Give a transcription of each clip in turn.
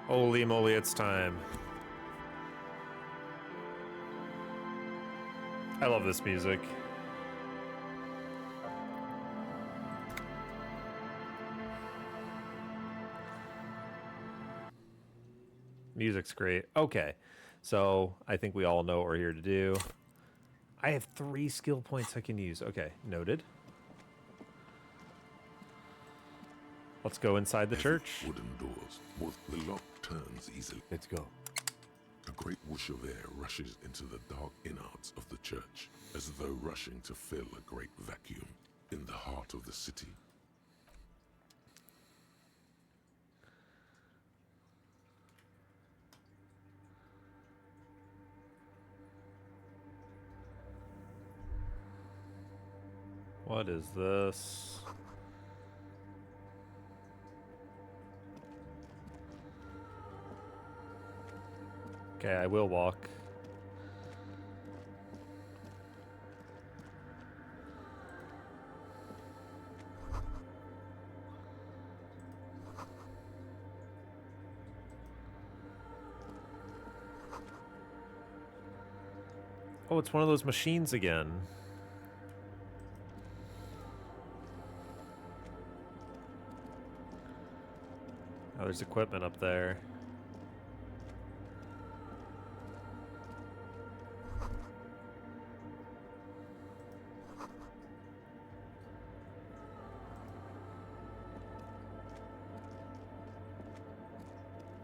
Holy moly, it's time. I love this music. Music's great. Okay, so I think we all know what we're here to do. I have 3 skill points I can use. Okay, noted. Let's go inside the church. Wooden doors. The lock turns easily. Let's go. A great whoosh of air rushes into the dark innards of the church, as though rushing to fill a great vacuum in the heart of the city. What is this? Okay, I will walk. Oh, it's one of those machines again. Oh, there's equipment up there.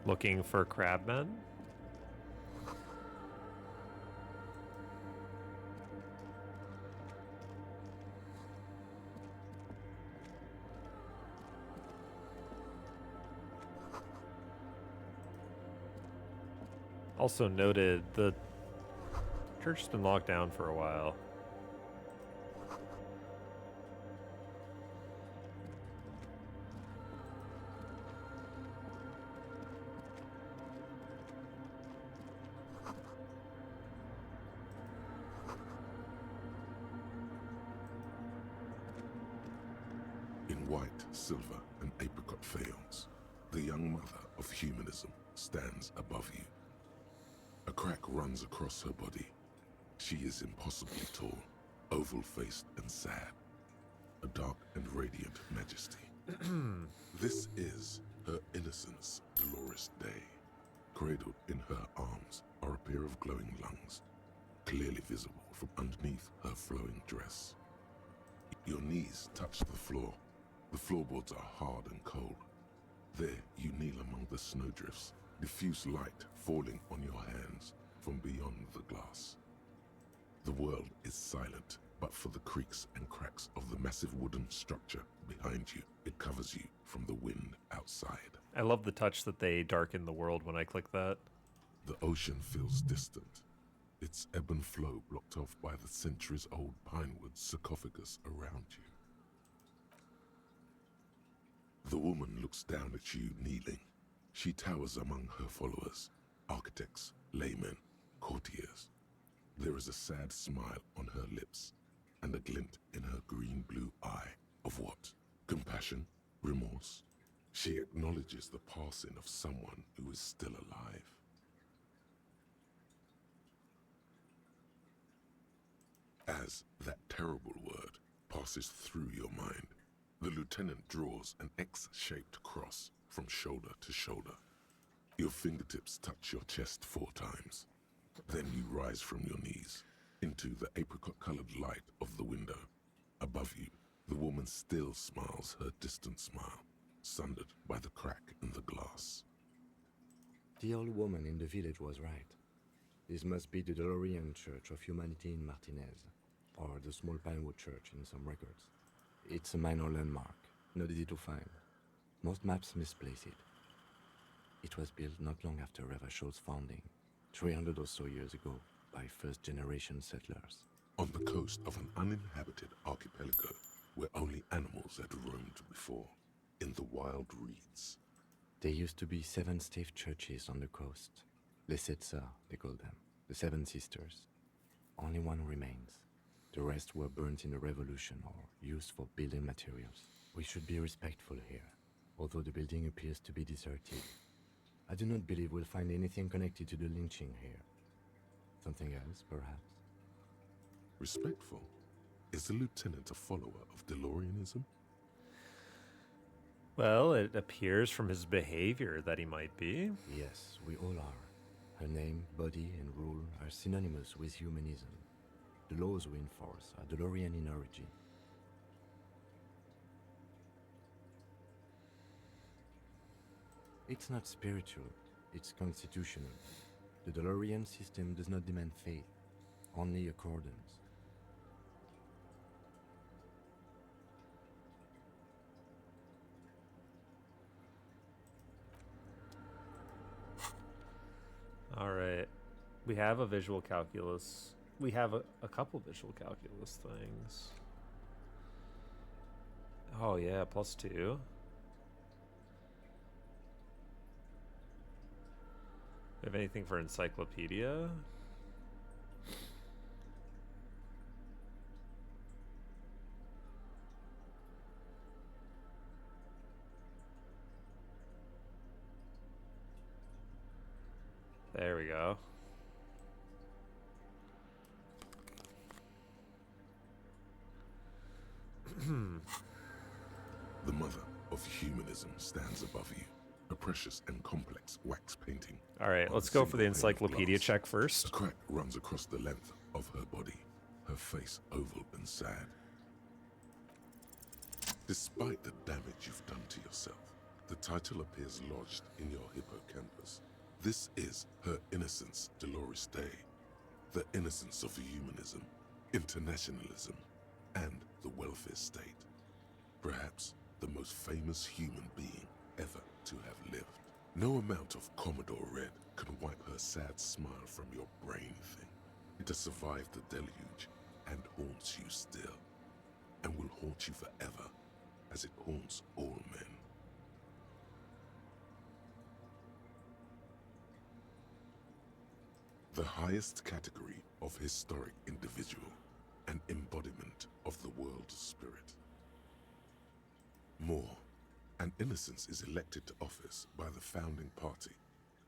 Looking for crabmen? Also noted, the church has been locked down for a while. In white, silver, and apricot faience, the young mother of humanism stands above you. A crack runs across her body. She is impossibly tall, oval-faced and sad. A dark and radiant majesty. This is her innocence, Dolores Day. Cradled in her arms are a pair of glowing lungs, clearly visible from underneath her flowing dress. Your knees touch the floor. The floorboards are hard and cold. There you kneel among the snowdrifts, diffuse light falling on your hands from beyond the glass. The world is silent, but for the creaks and cracks of the massive wooden structure behind you. It covers you from the wind outside. I love the touch that they darken the world when I click that. The ocean feels distant, its ebb and flow blocked off by the centuries-old pinewood sarcophagus around you. The woman looks down at you kneeling. She towers among her followers, architects, laymen, courtiers. There is a sad smile on her lips and a glint in her green-blue eye of what? Compassion? Remorse? She acknowledges the passing of someone who is still alive. As that terrible word passes through your mind, the lieutenant draws an X-shaped cross from shoulder to shoulder. Your fingertips touch your chest 4 times. Then you rise from your knees into the apricot-colored light of the window. Above you, the woman still smiles her distant smile, sundered by the crack in the glass. The old woman in the village was right. This must be the Dolorian Church of Humanity in Martinez, or the small Pinewood Church in some records. It's a minor landmark, not easy to find. Most maps misplace it. It was built not long after Ravachol's founding, 300 or so years ago, by first-generation settlers. On the coast of an uninhabited archipelago where only animals had roamed before, in the wild reeds. There used to be 7 stave churches on the coast. Les Sept Sœurs, they call them, the 7 sisters. Only one remains. The rest were burnt in the revolution or used for building materials. We should be respectful here, although the building appears to be deserted. I do not believe we'll find anything connected to the lynching here. Something else, perhaps? Respectful? Is the lieutenant a follower of DeLoreanism? Well, it appears from his behavior that he might be. Yes, we all are. Her name, body, and rule are synonymous with humanism. The laws we enforce are DeLorean in origin. It's not spiritual, it's constitutional. The DeLorean system does not demand faith, only accordance. All right. We have a visual calculus. We have a couple visual calculus things. Oh, yeah, +2. We have anything for encyclopedia? There we go. The mother of humanism stands above you, a precious and complex wax painting. All right, on let's a go for the single pane of encyclopedia glass. check A first. crack runs across the length of her body, her face oval and sad. Despite the damage you've done to yourself, the title appears lodged in your hippocampus. This is her innocence, Dolores Day. The innocence of humanism, internationalism, and the welfare state. Perhaps the most famous human being ever to have lived. No amount of Commodore Red can wipe her sad smile from your brain thing. It has survived the deluge and haunts you still, and will haunt you forever, as it haunts all men. The highest category of historic individual, an embodiment of the world spirit. More, an innocence is elected to office by the founding party,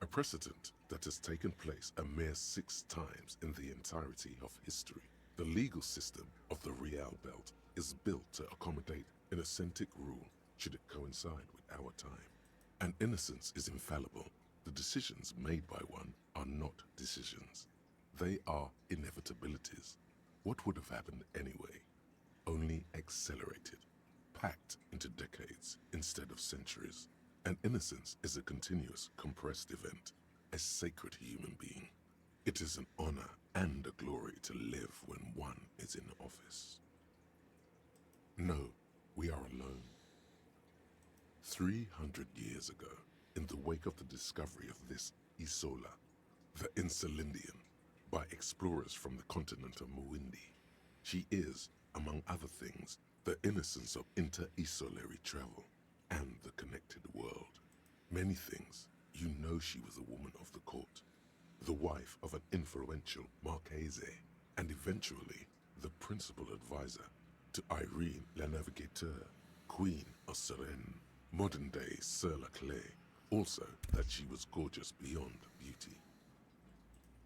a precedent that has taken place a mere 6 times in the entirety of history. The legal system of the Real Belt is built to accommodate innocentic rule should it coincide with our time. An innocence is infallible. The decisions made by one are not decisions. They are inevitabilities. What would have happened anyway? Only accelerated, packed into decades instead of centuries. An innocence is a continuous, compressed event, a sacred human being. It is an honor and a glory to live when one is in office. No, we are alone. 300 years ago, in the wake of the discovery of this Isola, the Insulindian, by explorers from the continent of Muindi, she is, among other things, the innocence of inter-isolary travel and the connected world. Many things, you know she was a woman of the court, the wife of an influential Marchese, and eventually the principal advisor to Irene la Navigateur, Queen of Serene, modern-day Sir Laclais, also that she was gorgeous beyond beauty.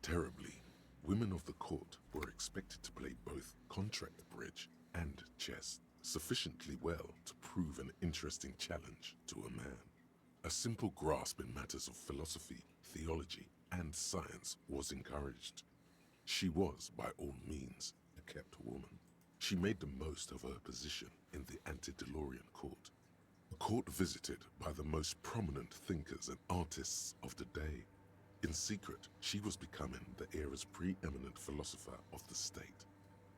Terribly, women of the court were expected to play both contract bridge and chess sufficiently well to prove an interesting challenge to a man. A simple grasp in matters of philosophy, theology, and science was encouraged. She was, by all means, a kept woman. She made the most of her position in the ante-DeLorean court, a court visited by the most prominent thinkers and artists of the day. In secret, she was becoming the era's preeminent philosopher of the state.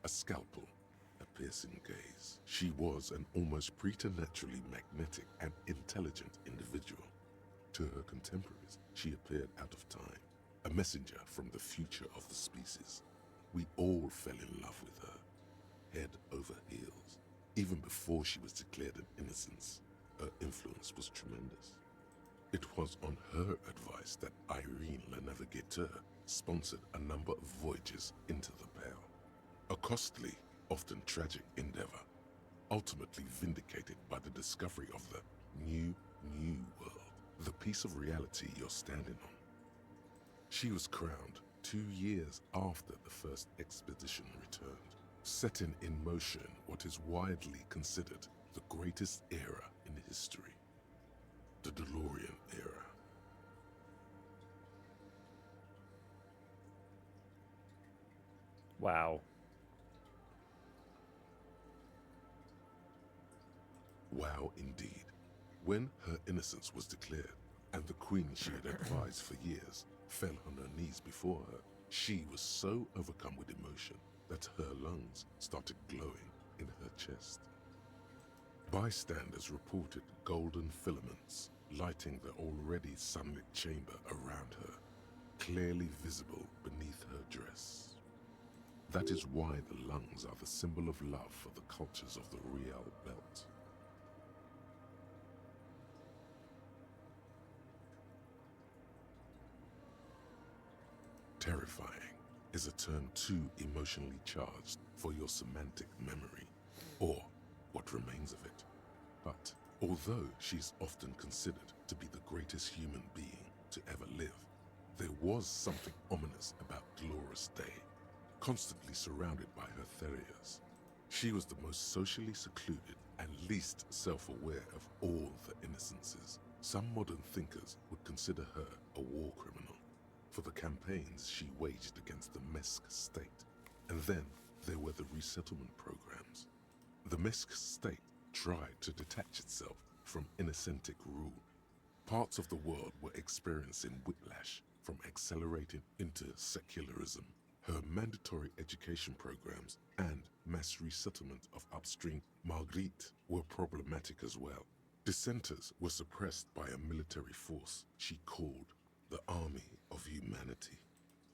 A scalpel, a piercing gaze. She was an almost preternaturally magnetic and intelligent individual. To her contemporaries, she appeared out of time, a messenger from the future of the species. We all fell in love with her, head over heels. Even before she was declared an innocence, her influence was tremendous. It was on her advice that Irene la Navigateur sponsored a number of voyages into the Pale. A costly, often tragic endeavor, ultimately vindicated by the discovery of the new world. The piece of reality you're standing on. She was crowned 2 years after the first expedition returned, setting in motion what is widely considered the greatest era in history, the DeLorean era. Wow. Wow, indeed. When her innocence was declared, and the queen she had advised for years fell on her knees before her, she was so overcome with emotion that her lungs started glowing in her chest. Bystanders reported golden filaments lighting the already sunlit chamber around her, clearly visible beneath her dress. That is why the lungs are the symbol of love for the cultures of the Real Belt. Terrifying is a term too emotionally charged for your semantic memory, or what remains of it. But although she's often considered to be the greatest human being to ever live, there was something ominous about Dolores Day, constantly surrounded by her Therias. She was the most socially secluded and least self-aware of all the innocences. Some modern thinkers would consider her a war criminal for the campaigns she waged against the Mesk state. And then there were the resettlement programs. The Mesk state tried to detach itself from innocentic rule. Parts of the world were experiencing whiplash from accelerating into secularism. Her mandatory education programs and mass resettlement of upstream Marguerite were problematic as well. Dissenters were suppressed by a military force she called the Army of Humanity,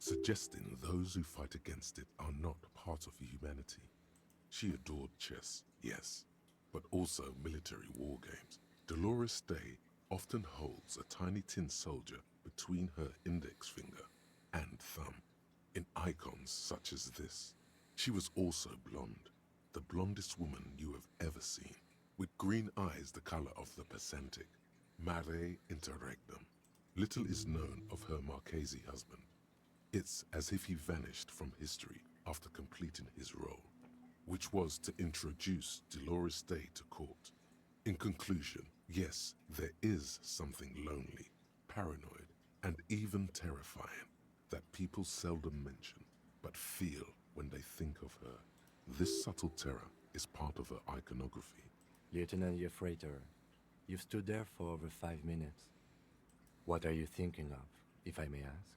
suggesting those who fight against it are not part of humanity. She adored chess, yes, but also military war games. Dolores Day often holds a tiny tin soldier between her index finger and thumb in icons such as this. She was also blonde, the blondest woman you have ever seen, with green eyes the color of the Pacific, mare interregnum. Little is known of her Marchese husband. It's as if he vanished from history after completing his role, which was to introduce Dolores Day to court. In conclusion, yes, there is something lonely, paranoid, and even terrifying that people seldom mention, but feel when they think of her. This subtle terror is part of her iconography. Lieutenant Yefrater, you've stood there for over 5 minutes. What are you thinking of, if I may ask?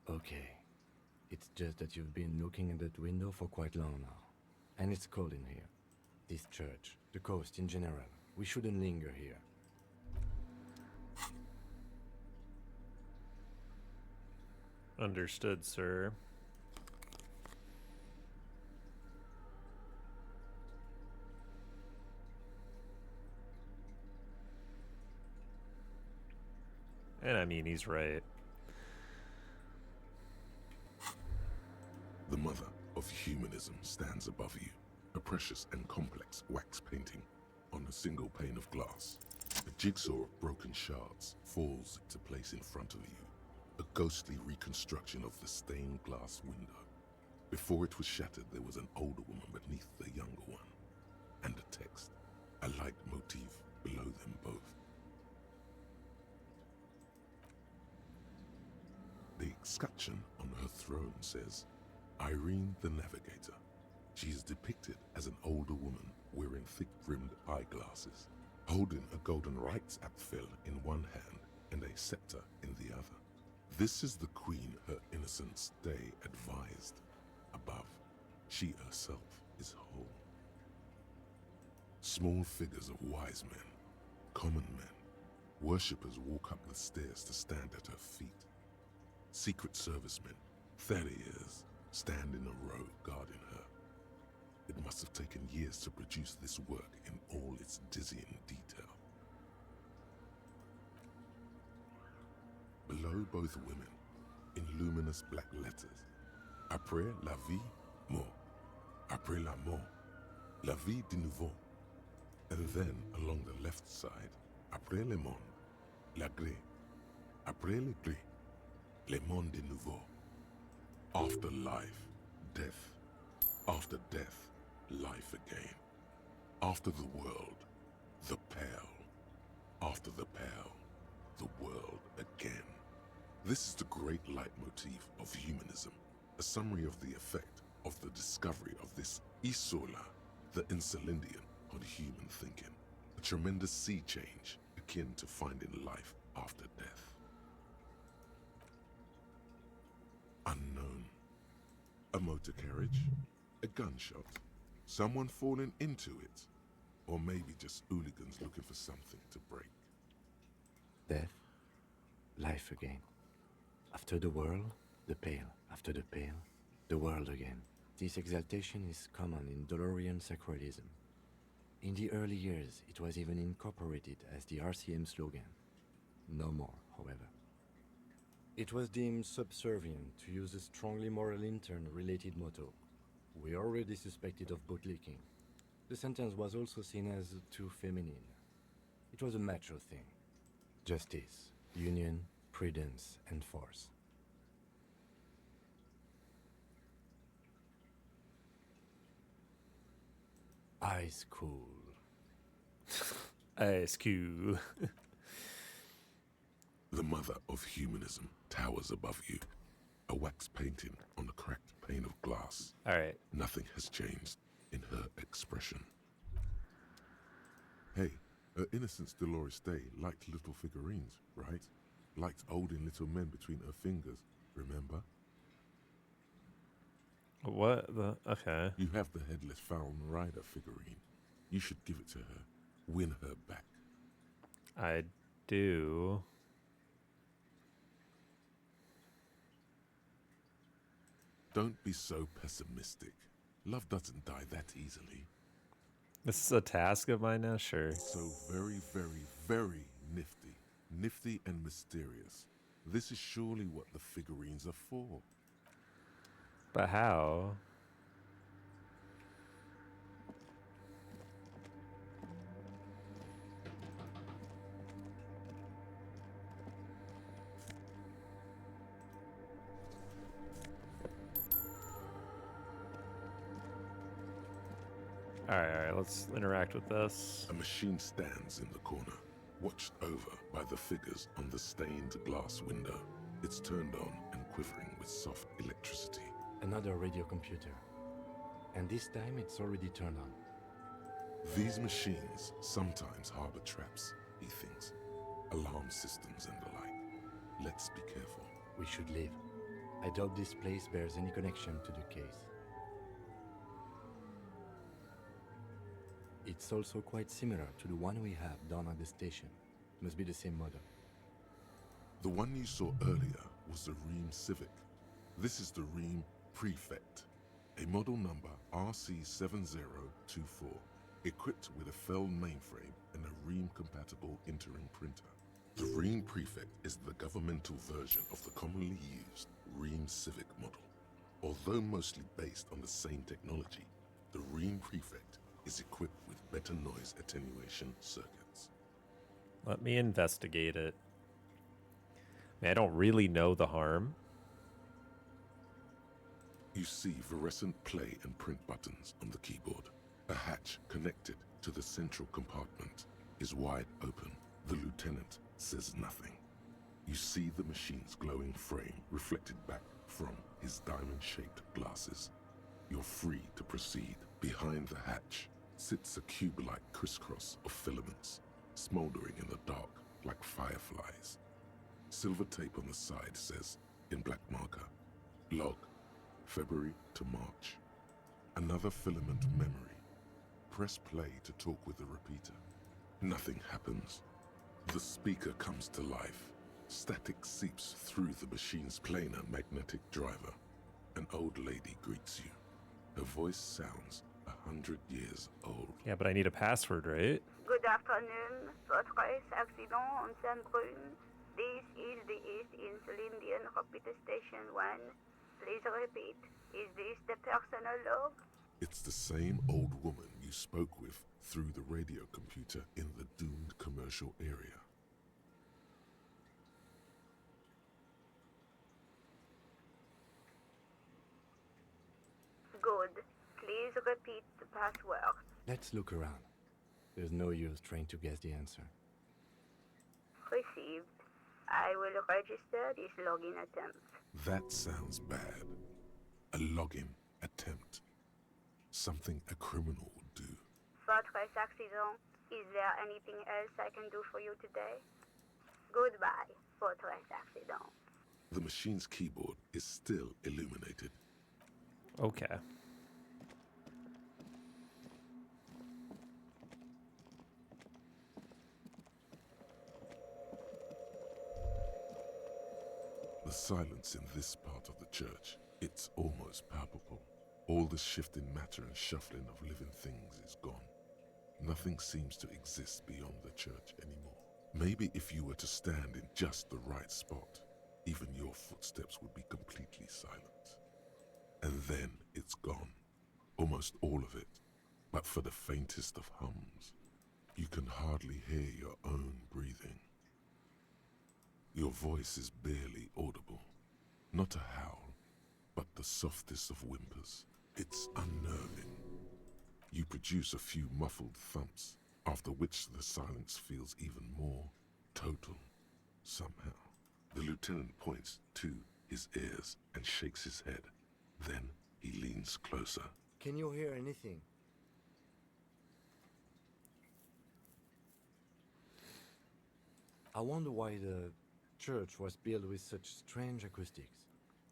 Okay. It's just that you've been looking at that window for quite long now. And it's cold in here. This church, the coast in general, we shouldn't linger here. Understood, sir. And I mean, he's right. The mother of humanism stands above you, a precious and complex wax painting on a single pane of glass. A jigsaw of broken shards falls into place in front of you, a ghostly reconstruction of the stained glass window. Before it was shattered, there was an older woman beneath the younger one, and a text, a light motif below them both. The escutcheon on her throne says, Irene the Navigator. She is depicted as an older woman wearing thick-brimmed eyeglasses, holding a golden Reichsapfel in one hand and a scepter in the other. This is the queen her innocence day advised. Above, she herself is whole. Small figures of wise men, common men, worshippers walk up the stairs to stand at her feet. Secret servicemen, Therias, stand in a row guarding her. It must have taken years to produce this work in all its dizzying detail. Below both women, in luminous black letters, après la vie, mort. Après la mort, la vie de nouveau. And then along the left side, après le monde, la gré. Après le gré, le monde de nouveau. After life, death. After death, life again. After the world, the pale. After the pale, the world again. This is the great leitmotif of humanism, a summary of the effect of the discovery of this isola, the Insulindian, on human thinking. A tremendous sea change akin to finding life after death. Unknown. A motor carriage, a gunshot, someone falling into it, or maybe just hooligans looking for something to break. Death, life again. After the world, the pale. After the pale, the world again. This exaltation is common in DeLorean sacralism. In the early years, it was even incorporated as the RCM slogan. No more, however. It was deemed subservient to use a strongly moral intern-related motto. We already suspected of bootlicking. The sentence was also seen as too feminine. It was a macho thing. Justice, union, prudence, and force. Ice cool. Ice cool. The mother of humanism towers above you. A wax painting on a cracked pane of glass. All right. Nothing has changed in her expression. Hey, her Innocence Dolores Day liked little figurines, right? Liked holding little men between her fingers, remember? What the? Okay. You have the headless Fallen Rider figurine. You should give it to her. Win her back. I do. Don't be so pessimistic. Love doesn't die that easily. This is a task of mine now? Sure. So very, very, very nifty. Nifty and mysterious. This is surely what the figurines are for. But how? All right, let's interact with this. A machine stands in the corner, watched over by the figures on the stained glass window. It's turned on and quivering with soft electricity. Another radio computer. And this time it's already turned on. These machines sometimes harbor traps, he thinks. Alarm systems and the like. Let's be careful. We should leave. I doubt this place bears any connection to the case. It's also quite similar to the one we have down at the station. Must be the same model. The one you saw earlier was the Ream Civic. This is the Ream Prefect, a model number RC7024, equipped with a Feld mainframe and a Ream-compatible interim printer. The Ream Prefect is the governmental version of the commonly used Ream Civic model. Although mostly based on the same technology, the Ream Prefect is equipped with better noise attenuation circuits. Let me investigate it. I don't really know the harm. You see fluorescent play and print buttons on the keyboard. A hatch connected to the central compartment is wide open. The lieutenant says nothing. You see the machine's glowing frame reflected back from his diamond-shaped glasses. You're free to proceed. Behind the hatch sits a cube-like crisscross of filaments, smoldering in the dark like fireflies. Silver tape on the side says, in black marker, log, February to March. Another filament memory. Press play to talk with the repeater. Nothing happens. The speaker comes to life. Static seeps through the machine's planar magnetic driver. An old lady greets you. Her voice sounds 100 years old. Yeah, but I need a password, right? Good afternoon. Votre accident en scène brune. This is the East Insulindian Computer Station 1. Please repeat. Is this the personal log? It's the same old woman you spoke with through the radio computer in the doomed commercial area. Good. Please repeat the password. Let's look around. There's no use trying to guess the answer. Received. I will register this login attempt. That sounds bad. A login attempt. Something a criminal would do. Fortress accident. Is there anything else I can do for you today? Goodbye, Fortress accident. The machine's keyboard is still illuminated. Okay. The silence in this part of the church, it's almost palpable. All the shifting matter and shuffling of living things is gone. Nothing seems to exist beyond the church anymore. Maybe if you were to stand in just the right spot, even your footsteps would be completely silent. And then it's gone. Almost all of it. But for the faintest of hums, you can hardly hear your own breathing. Your voice is barely audible. Not a howl, but the softest of whimpers. It's unnerving. You produce a few muffled thumps, after which the silence feels even more total, somehow. The lieutenant points to his ears and shakes his head. Then he leans closer. Can you hear anything? I wonder why the church was built with such strange acoustics.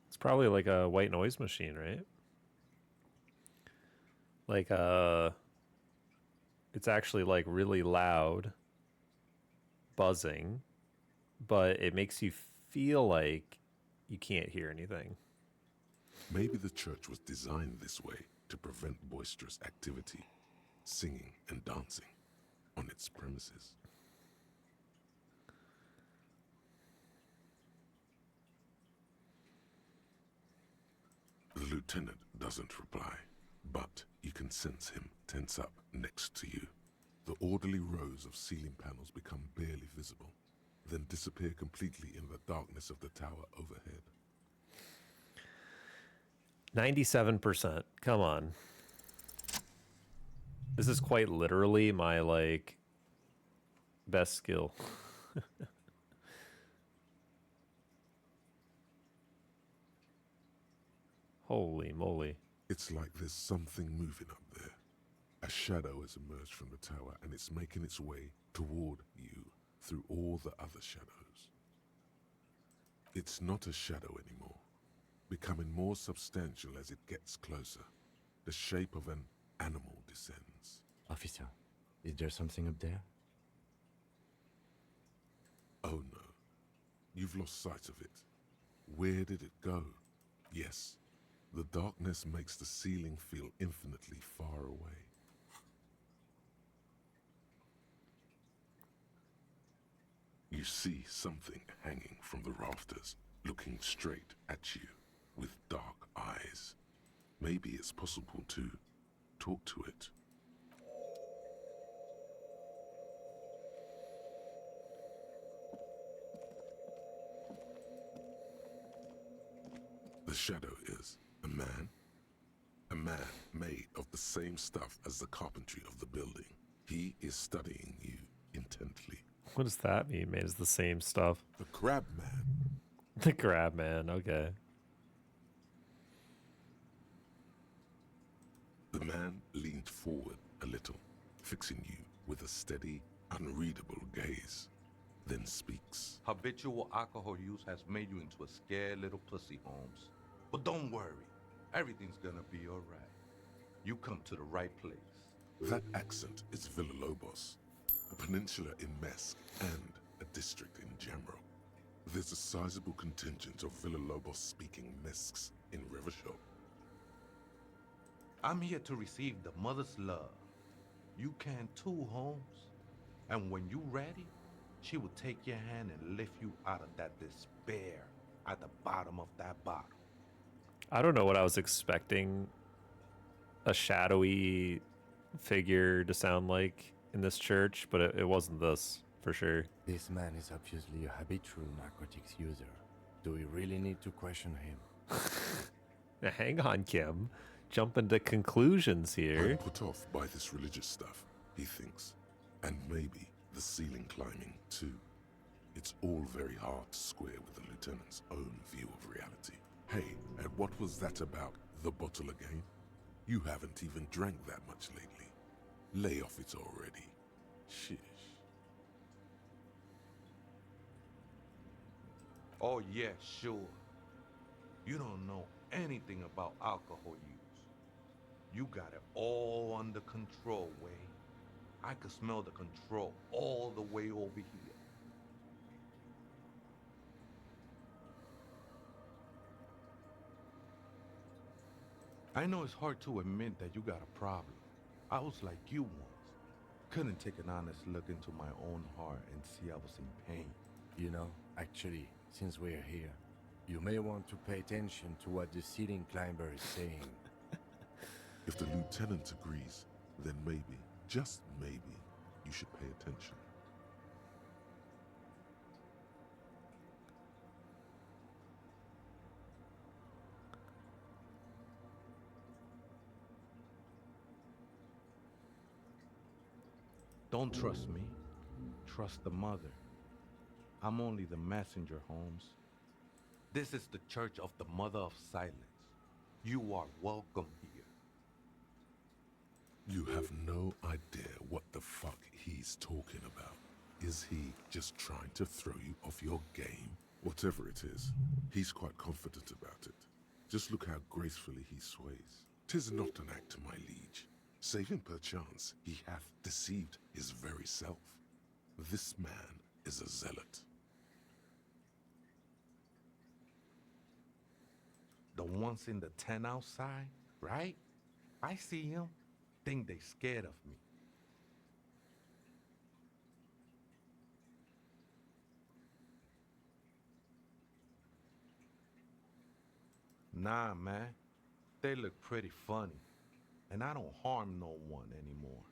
It's probably like a white noise machine, right? Like it's actually like really loud buzzing, but it makes you feel like you can't hear anything. Maybe the church was designed this way to prevent boisterous activity, singing and dancing on its premises. The lieutenant doesn't reply, but you can sense him tense up next to you. The orderly rows of ceiling panels become barely visible, then disappear completely in the darkness of the tower overhead. 97%. Come on. This is quite literally my like best skill. Holy moly. It's like there's something moving up there. A shadow has emerged from the tower and it's making its way toward you through all the other shadows. It's not a shadow anymore, becoming more substantial as it gets closer. The shape of an animal descends. Officer, is there something up there? Oh no, you've lost sight of it. Where did it go? Yes, the darkness makes the ceiling feel infinitely far away. You see something hanging from the rafters, looking straight at you with dark eyes. Maybe it's possible to talk to it. The shadow is a man made of the same stuff as the carpentry of the building. He is studying you intently. What does that mean? Made is the same stuff. The crab man. The crab man, okay. The man leaned forward a little, fixing you with a steady, unreadable gaze, then speaks. Habitual alcohol use has made you into a scared little pussy, Holmes. But don't worry, everything's gonna be all right. You come to the right place. That accent is Villalobos, a peninsula in Mesk and a district in Jamrock. There's a sizable contingent of Villalobos-speaking Mesks in Rivershore. I'm here to receive the mother's love. You can too, Holmes. And when you ready, she would take your hand and lift you out of that despair at the bottom of that bottle. I don't know what I was expecting a shadowy figure to sound like in this church, but it wasn't this for sure. This man is obviously a habitual narcotics user. Do we really need to question him? Now, hang on, Kim. Jumping to conclusions I'm here. put off by this religious stuff, he thinks. And maybe the ceiling climbing, too. It's all very hard to square with the lieutenant's own view of reality. Hey, and what was that about the bottle again? You haven't even drank that much lately. Lay off it already. Shish. Oh, yeah, sure. You don't know anything about alcohol use. You got it all under control, Wade. I could smell the control all the way over here. I know it's hard to admit that you got a problem. I was like you once. Couldn't take an honest look into my own heart and see I was in pain. You know, actually, since we're here, you may want to pay attention to what the ceiling climber is saying. If the lieutenant agrees, then maybe, just maybe, you should pay attention. Don't trust me. Trust the mother. I'm only the messenger, Holmes. This is the Church of the Mother of Silence. You are welcome here. You have no idea what the fuck he's talking about. Is he just trying to throw you off your game? Whatever it is, he's quite confident about it. Just look how gracefully he sways. 'Tis not an act, my liege. Save him perchance he hath deceived his very self. This man is a zealot. The ones in the tent outside, right? I see him. Think they scared of me. Nah, man. They look pretty funny. And I don't harm no one anymore.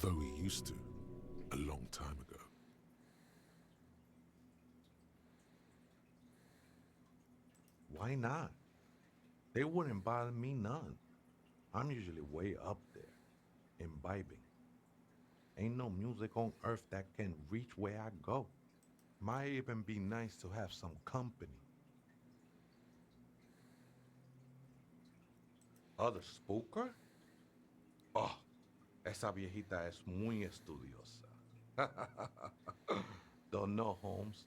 Though he used to, a long time ago. Why not? They wouldn't bother me none. I'm usually way up there, imbibing. Ain't no music on earth that can reach where I go. Might even be nice to have some company. Other spooker? Oh, esa viejita es muy estudiosa. Don't know, Holmes.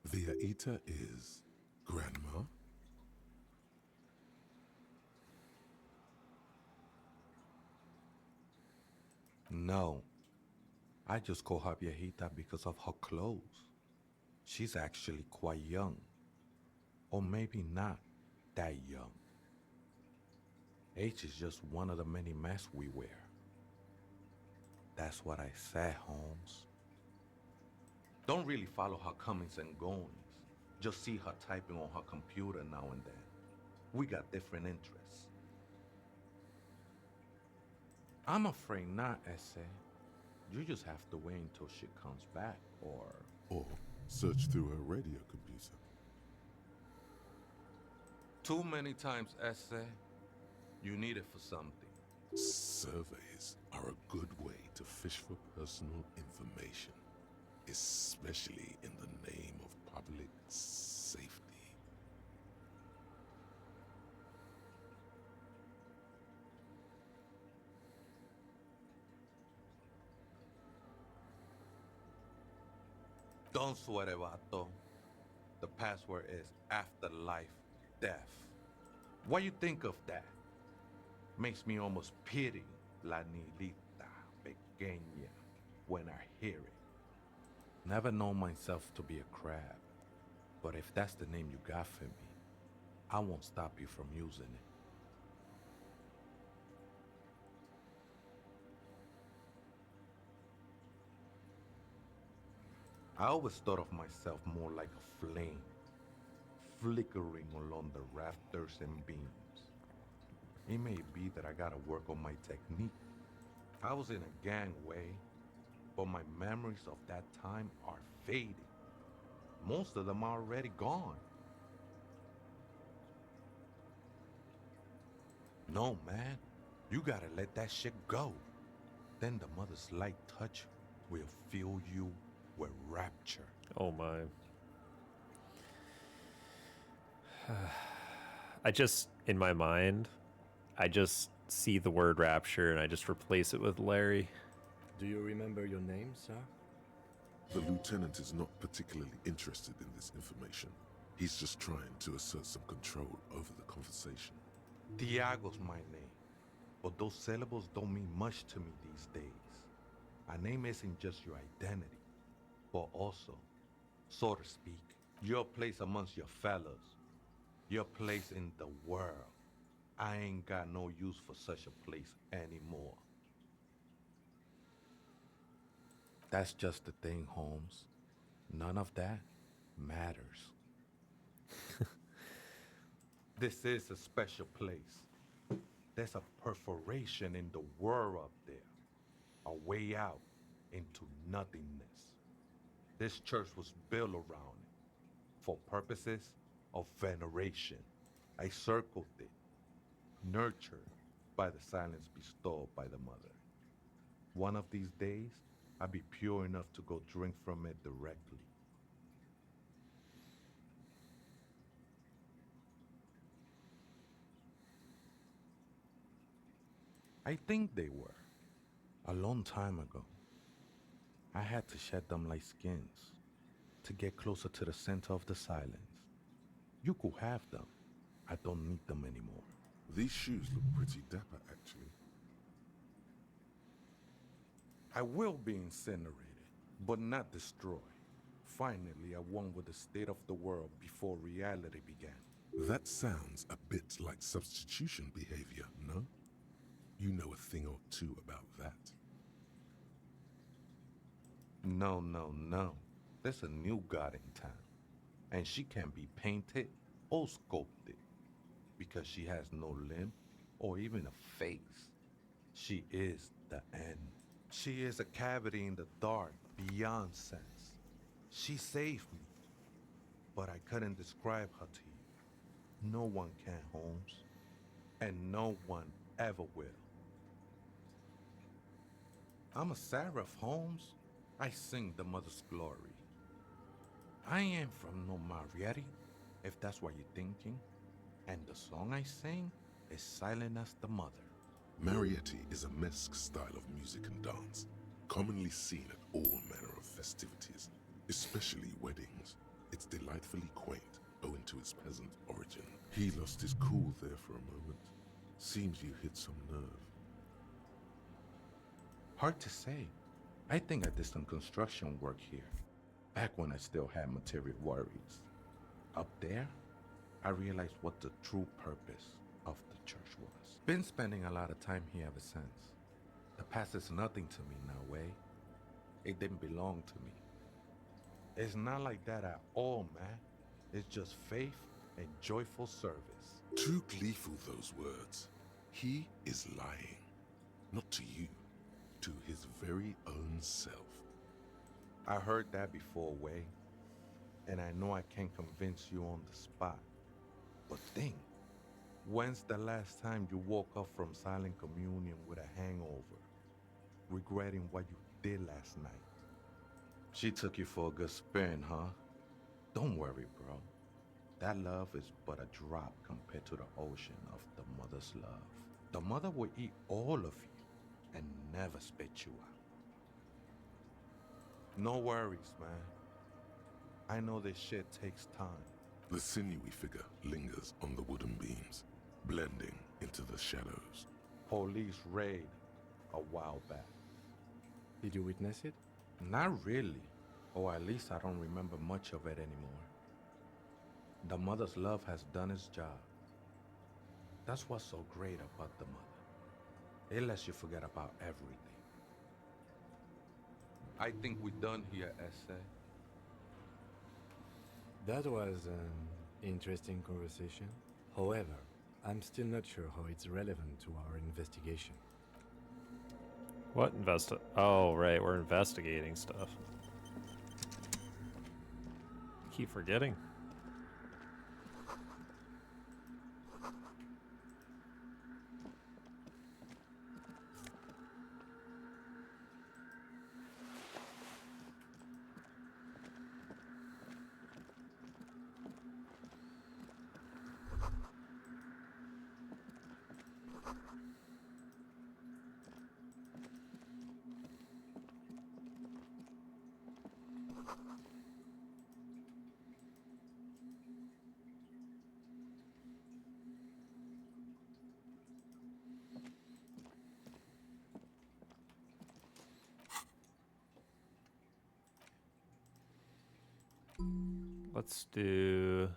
Viejita is grandma? No. I just call her viejita because of her clothes. She's actually quite young. Or maybe not that young. Age is just one of the many masks we wear. That's what I said, Holmes. Don't really follow her comings and goings. Just see her typing on her computer now and then. We got different interests. I'm afraid not, Essay. You just have to wait until she comes back, Or search through her radio computer. Too many times, Essay. You need it for something. Surveys are a good way to fish for personal information, especially in the name of public safety. Don't sweat it, vato. The password is afterlife death. What you think of that? Makes me almost pity La Nilita Pequeña when I hear it. Never known myself to be a crab, but if that's the name you got for me, I won't stop you from using it. I always thought of myself more like a flame, flickering along the rafters and beams. It may be that I gotta work on my technique. I was in a gangway, but my memories of that time are fading. Most of them are already gone. No, man, you gotta let that shit go. Then the mother's light touch will fill you with rapture. Oh my. I just, in my mind, I just see the word rapture and I just replace it with Larry. Do you remember your name, sir? The lieutenant is not particularly interested in this information. He's just trying to assert some control over the conversation. Tiago's my name, but those syllables don't mean much to me these days. A name isn't just your identity, but also, so to speak, your place amongst your fellows, your place in the world. I ain't got no use for such a place anymore. That's just the thing, Holmes. None of that matters. This is a special place. There's a perforation in the world up there, a way out into nothingness. This church was built around it for purposes of veneration. I circled it, nurtured by the silence bestowed by the mother. One of these days, I'll be pure enough to go drink from it directly. I think they were. A long time ago. I had to shed them like skins to get closer to the center of the silence. You could have them. I don't need them anymore. These shoes look pretty dapper, actually. I will be incinerated, but not destroyed. Finally, I won with the state of the world before reality began. That sounds a bit like substitution behavior, no? You know a thing or two about that. No. There's a new god in town, and she can be painted or sculpted because she has no limb or even a face. She is the end. She is a cavity in the dark beyond sense. She saved me, but I couldn't describe her to you. No one can, Holmes, and no one ever will. I'm a seraph, Holmes. I sing the mother's glory. I ain't from no Marietti, if that's what you're thinking. And the song I sing is silent as the mother. Marietti is a mesque style of music and dance, commonly seen at all manner of festivities, especially weddings. It's delightfully quaint, owing to its peasant origin. He lost his cool there for a moment. Seems you hit some nerve. Hard to say. I think I did some construction work here, back when I still had material worries. Up there, I realized what the true purpose of the church was. Been spending a lot of time here ever since. The past is nothing to me now, way. It didn't belong to me. It's not like that at all, man. It's just faith and joyful service. Too gleeful, those words. He is lying. Not to you, to his very own self. I heard that before, Way, and I know I can't convince you on the spot. But think, when's the last time you woke up from silent communion with a hangover, regretting what you did last night? She took you for a good spin, huh? Don't worry, bro. That love is but a drop compared to the ocean of the mother's love. The mother will eat all of you and never spit you out. No worries, man. I know this shit takes time. The sinewy figure lingers on the wooden beams, blending into the shadows. Police raid a while back. Did you witness it? Not really, or at least I don't remember much of it anymore. The mother's love has done its job. That's what's so great about the mother. It lets you forget about everything. I think we're done here, Essay. That was an interesting conversation. However, I'm still not sure how it's relevant to our investigation. What Oh, right, we're investigating stuff. Keep forgetting. Let's do...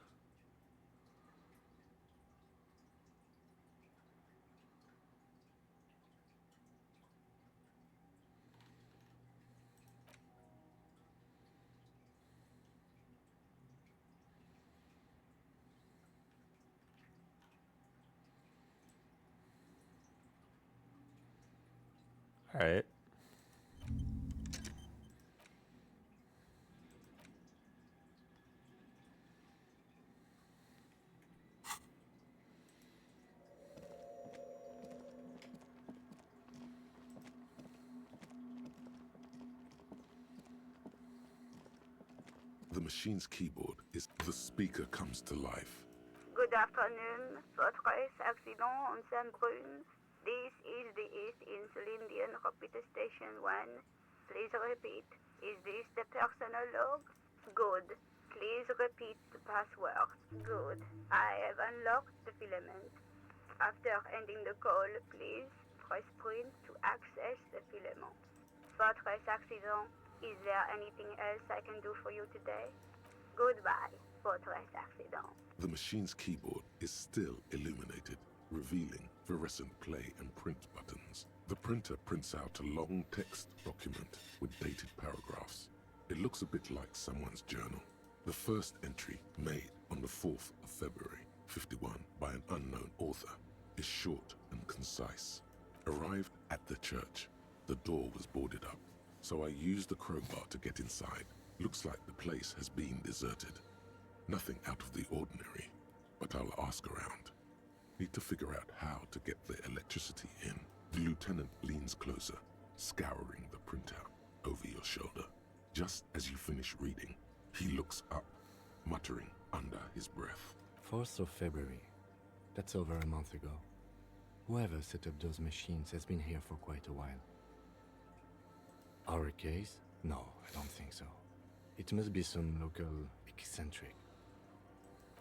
All right. The machine's keyboard is the speaker comes to life. Good afternoon, Fortress Accident on Saint-Brune. This is the East Insulindian Repeater Station 1. Please repeat. Is this the personal log? Good. Please repeat the password. Good. I have unlocked the filament. After ending the call, please press print to access the filament. Fortress Accident, is there anything else I can do for you today? Goodbye, Fortress Accident. The machine's keyboard is still illuminated, revealing fluorescent play and print buttons. The printer prints out a long text document with dated paragraphs. It looks a bit like someone's journal. The first entry, made on the 4th of February, 51, by an unknown author, is short and concise. Arrived at the church. The door was boarded up, so I used the crowbar to get inside. Looks like the place has been deserted. Nothing out of the ordinary, but I'll ask around. Need to figure out how to get the electricity in. The lieutenant leans closer, scouring the printout over your shoulder. Just as you finish reading, he looks up, muttering under his breath. 4th of February. That's over a month ago. Whoever set up those machines has been here for quite a while. Our case? No, I don't think so. It must be some local eccentric.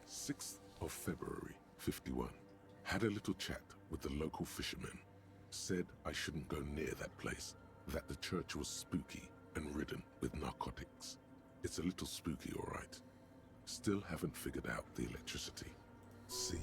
6th of February, 51. Had a little chat with the local fishermen. Said I shouldn't go near that place, that the church was spooky and ridden with narcotics. It's a little spooky, all right. Still haven't figured out the electricity. See?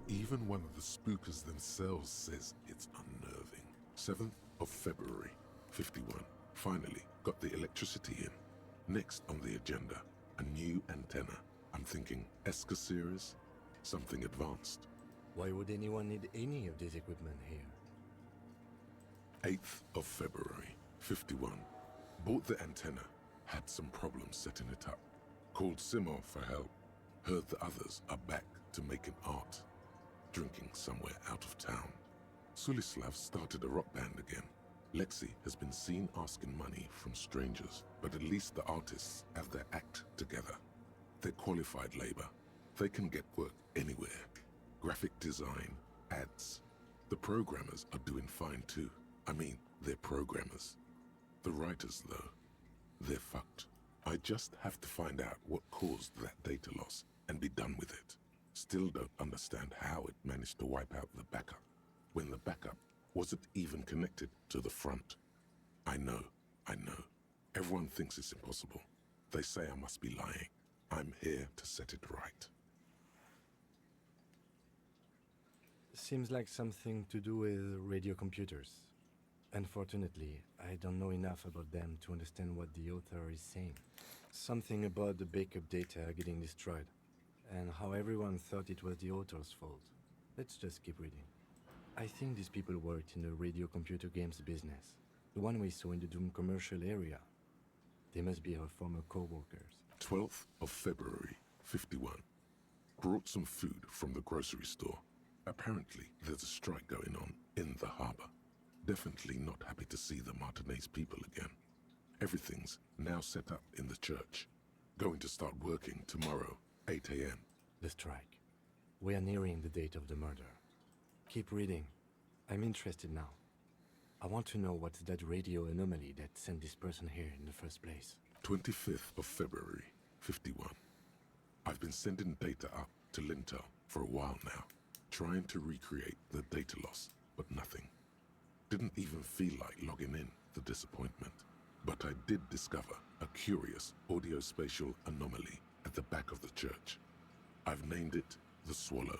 Even one of the spookers themselves says it's unnerving. 7th of February, 51. Finally got the electricity in. Next on the agenda, a new antenna. I'm thinking ESCA series, something advanced. Why would anyone need any of this equipment here? 8th of February, 51. Bought the antenna, had some problems setting it up. Called Simon for help. Heard the others are back to making art. Drinking somewhere out of town. Sulislav started a rock band again. Lexi has been seen asking money from strangers, but at least the artists have their act together. They're qualified labor. They can get work anywhere. Graphic design, ads. The programmers are doing fine too. I mean, they're programmers. The writers, though, they're fucked. I just have to find out what caused that data loss and be done with it. Still don't understand how it managed to wipe out the backup, when the backup wasn't even connected to the front. I know. Everyone thinks it's impossible. They say I must be lying. I'm here to set it right. Seems like something to do with radio computers. Unfortunately, I don't know enough about them to understand what the author is saying. Something about the backup data getting destroyed, and how everyone thought it was the author's fault. Let's just keep reading. I think these people worked in the radio computer games business, the one we saw in the Doom commercial area. They must be our former co-workers. 12th of February, 51. Brought some food from the grocery store. Apparently, there's a strike going on in the harbor. Definitely not happy to see the Martinez people again. Everything's now set up in the church. Going to start working tomorrow, 8 a.m. The strike. We are nearing the date of the murder. Keep reading. I'm interested now. I want to know what's that radio anomaly that sent this person here in the first place. 25th of February, 51. I've been sending data up to Lintel for a while now, trying to recreate the data loss, but nothing. Didn't even feel like logging in, the disappointment. But I did discover a curious audio-spatial anomaly at the back of the church. I've named it the Swallow.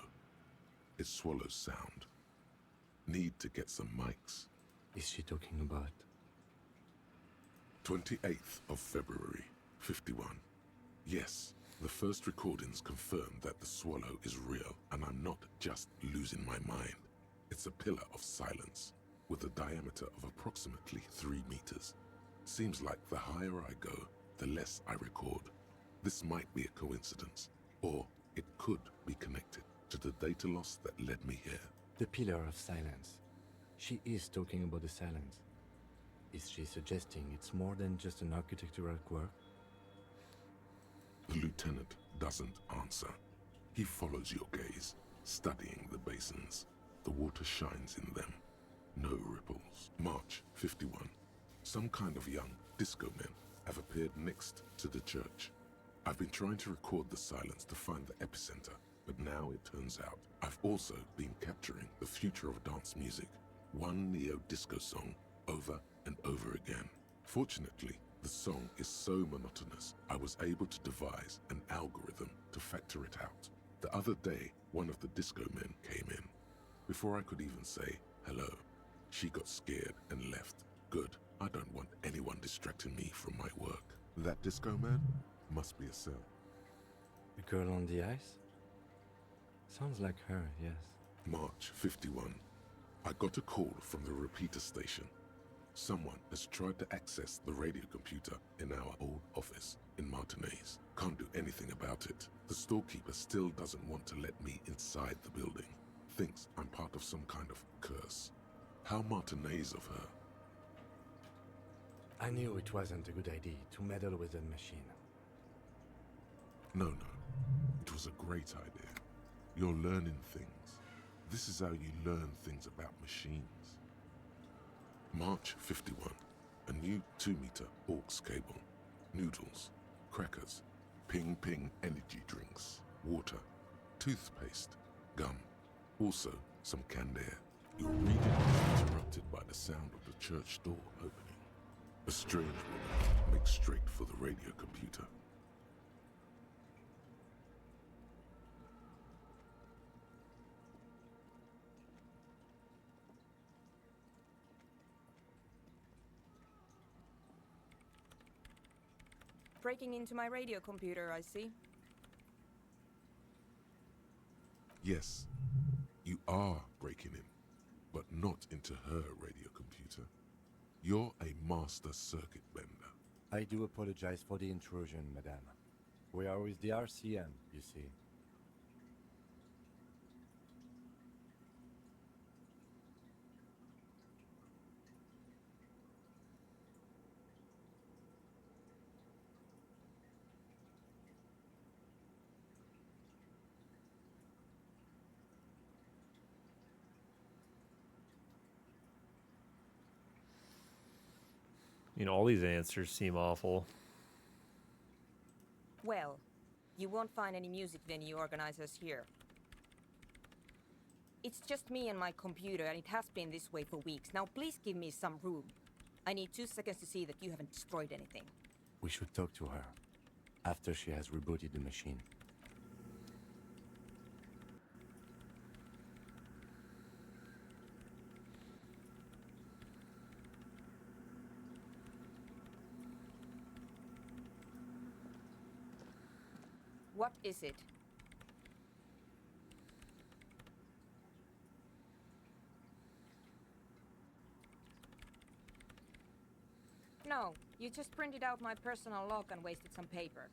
It swallows sound. Need to get some mics. Is she talking about? 28th of February, 51. Yes, the first recordings confirm that the Swallow is real, and I'm not just losing my mind. It's a pillar of silence, with a diameter of approximately 3 meters. Seems like the higher I go, the less I record. This might be a coincidence, or it could be connected to the data loss that led me here. The pillar of silence. She is talking about the silence. Is she suggesting it's more than just an architectural quirk? The lieutenant doesn't answer. He follows your gaze, studying the basins. The water shines in them. No ripples. March 51. Some kind of young disco men have appeared next to the church. I've been trying to record the silence to find the epicenter, but now it turns out I've also been capturing the future of dance music, one neo-disco song over and over again. Fortunately, the song is so monotonous, I was able to devise an algorithm to factor it out. The other day, one of the disco men came in. Before I could even say hello, she got scared and left. Good, I don't want anyone distracting me from my work. That disco man must be a cell. The girl on the ice? Sounds like her, yes. March 51. I got a call from the repeater station. Someone has tried to access the radio computer in our old office in Martinez. Can't do anything about it. The storekeeper still doesn't want to let me inside the building. Thinks I'm part of some kind of curse. How Martinez of her. I knew it wasn't a good idea to meddle with that machine. No. It was a great idea. You're learning things. This is how you learn things about machines. March 51. A new 2-meter aux cable. Noodles. Crackers. Ping energy drinks. Water. Toothpaste. Gum. Also some canned air. Your reading is interrupted by the sound of the church door opening. A strange woman makes straight for the radio computer. Breaking into my radio computer, I see. Yes, you are breaking in, but not into her radio computer. You're a master circuit bender. I do apologize for the intrusion, madame. We are with the RCM, you see. You know, all these answers seem awful. Well, you won't find any music venue organizers here. It's just me and my computer, and it has been this way for weeks. Now please give me some room. I need 2 seconds to see that you haven't destroyed anything. We should talk to her after she has rebooted the machine. What is it? No, you just printed out my personal log and wasted some paper.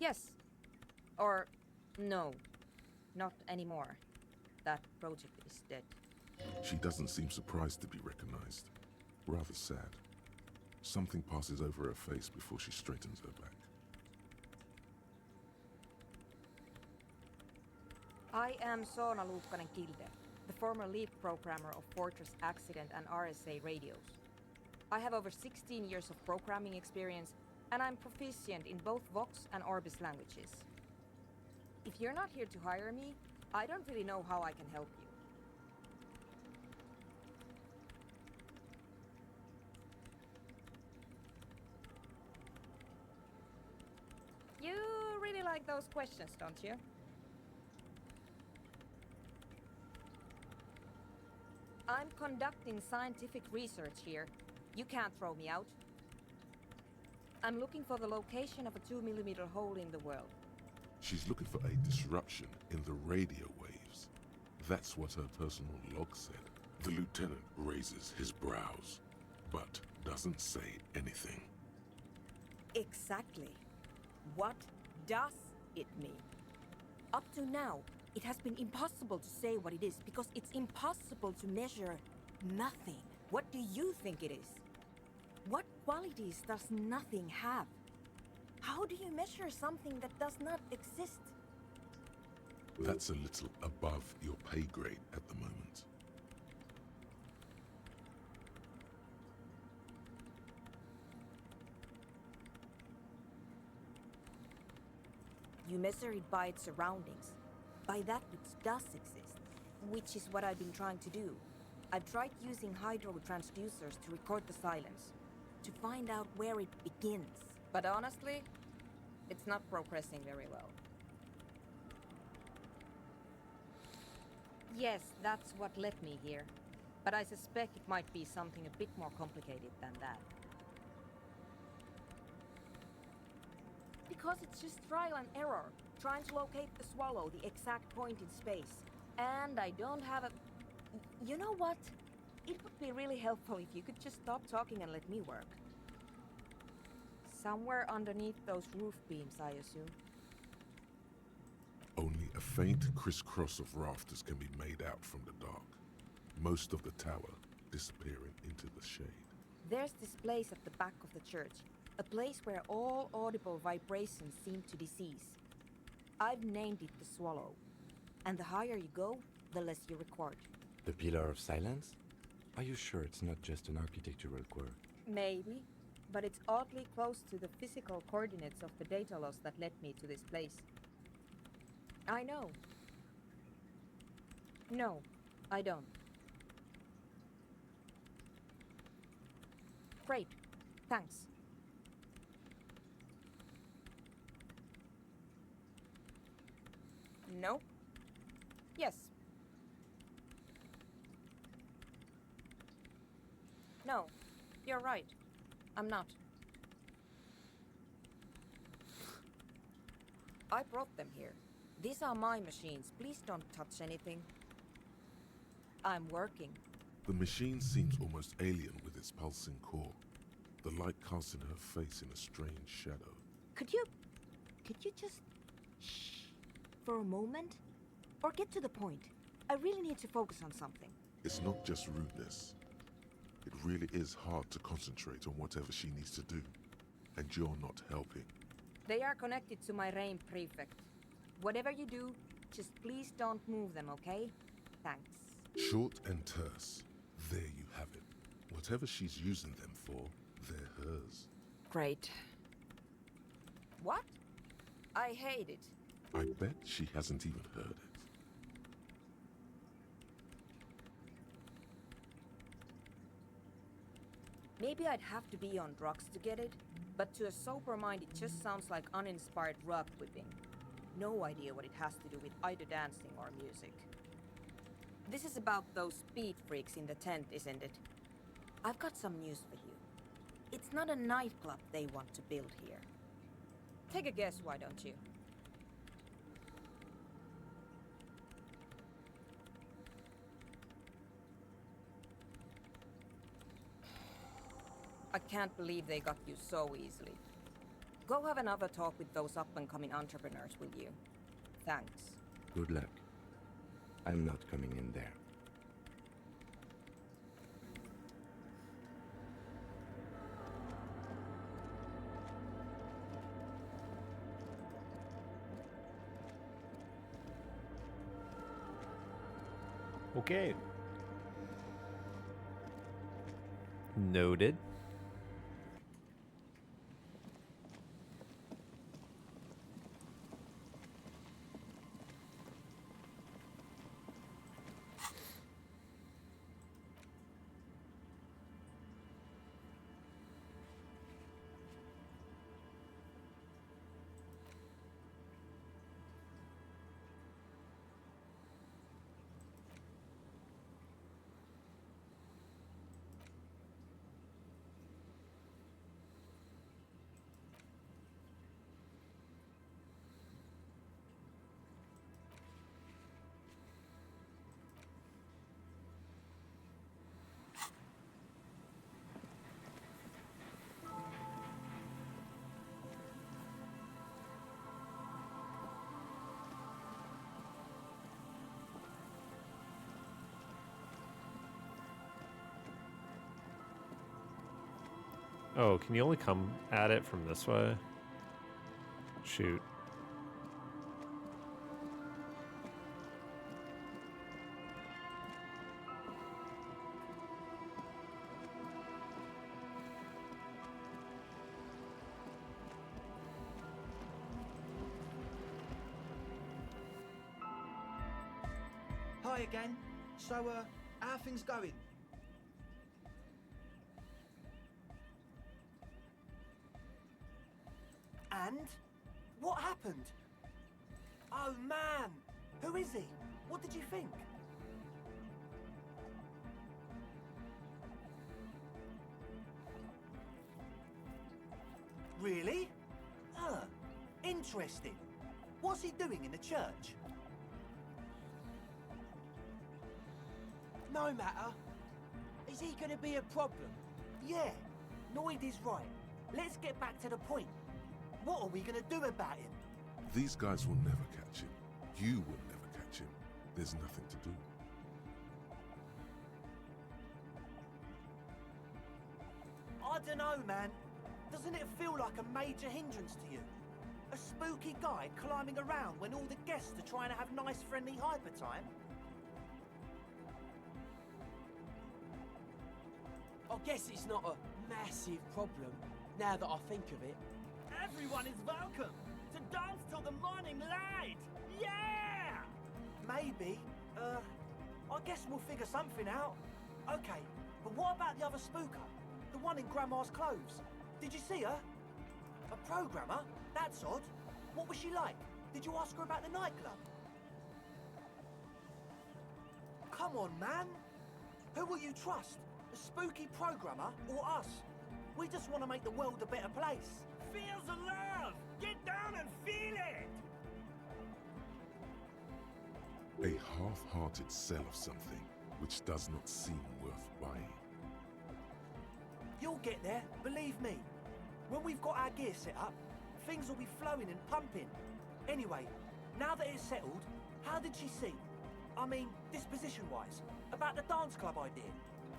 Yes. Or no. Not anymore. That project is dead. She doesn't seem surprised to be recognized. Rather sad. Something passes over her face before she straightens her back. I am Soona Luukkanen-Kilde, the former lead programmer of Fortress Accident and RSA radios. I have over 16 years of programming experience, and I'm proficient in both Vox and Orbis languages. If you're not here to hire me, I don't really know how I can help you. You really like those questions, don't you? I'm conducting scientific research here. You can't throw me out. I'm looking for the location of a 2mm hole in the world. She's looking for a disruption in the radio waves. That's what her personal log said. The lieutenant raises his brows, but doesn't say anything. Exactly. What does it mean? Up to now, it has been impossible to say what it is because it's impossible to measure nothing. What do you think it is? What qualities does nothing have? How do you measure something that does not exist? That's a little above your pay grade at the moment. You measure it by its surroundings, by that which does exist, which is what I've been trying to do. I've tried using hydro transducers to record the silence, to find out where it begins. But honestly, it's not progressing very well. Yes, that's what led me here. But I suspect it might be something a bit more complicated than that. Because it's just trial and error, trying to locate the swallow, the exact point in space. And I don't have a... You know what? It would be really helpful if you could just stop talking and let me work. Somewhere underneath those roof beams, I assume. Only a faint crisscross of rafters can be made out from the dark. Most of the tower disappearing into the shade. There's this place at the back of the church. A place where all audible vibrations seem to decease. I've named it the Swallow. And the higher you go, the less you record. The Pillar of Silence? Are you sure it's not just an architectural quirk? Maybe, but it's oddly close to the physical coordinates of the data loss that led me to this place. I know. No, I don't. Great. Thanks. No. Yes. No, you're right. I'm not. I brought them here. These are my machines. Please don't touch anything. I'm working. The machine seems almost alien with its pulsing core. The light casting her face in a strange shadow. Could you just shh for a moment? Or get to the point. I really need to focus on something. It's not just rudeness. It really is hard to concentrate on whatever she needs to do. And you're not helping. They are connected to my RAIN prefect. Whatever you do, just please don't move them, okay? Thanks. Short and terse. There you have it. Whatever she's using them for, they're hers. Great. What? I hate it. I bet she hasn't even heard it. Maybe I'd have to be on drugs to get it, but to a sober mind it just sounds like uninspired rug whipping. No idea what it has to do with either dancing or music. This is about those speed freaks in the tent, isn't it? I've got some news for you. It's not a nightclub they want to build here. Take a guess, why don't you? I can't believe they got you so easily. Go have another talk with those up-and-coming entrepreneurs, will you? Thanks. Good luck. I'm not coming in there. Okay. Noted. Oh, can you only come at it from this way? Shoot. Hi again. So, how are things going? And? What happened? Oh man! Who is he? What did you think? Really? Interesting. What's he doing in the church? No matter. Is he gonna be a problem? Yeah, Noid is right. Let's get back to the point. What are we gonna do about him? These guys will never catch him. You will never catch him. There's nothing to do. I don't know, man. Doesn't it feel like a major hindrance to you? A spooky guy climbing around when all the guests are trying to have nice, friendly hyper time? I guess it's not a massive problem, now that I think of it. Everyone is welcome to dance till the morning light! Yeah! Maybe. I guess we'll figure something out. Okay, but what about the other spooker? The one in Grandma's clothes? Did you see her? A programmer? That's odd. What was she like? Did you ask her about the nightclub? Come on, man! Who will you trust? The spooky programmer or us? We just want to make the world a better place. Feel the love! Get down and feel it! A half-hearted sell of something which does not seem worth buying. You'll get there, believe me. When we've got our gear set up, things will be flowing and pumping. Anyway, now that it's settled, how did she see? I mean, disposition-wise, about the dance club idea.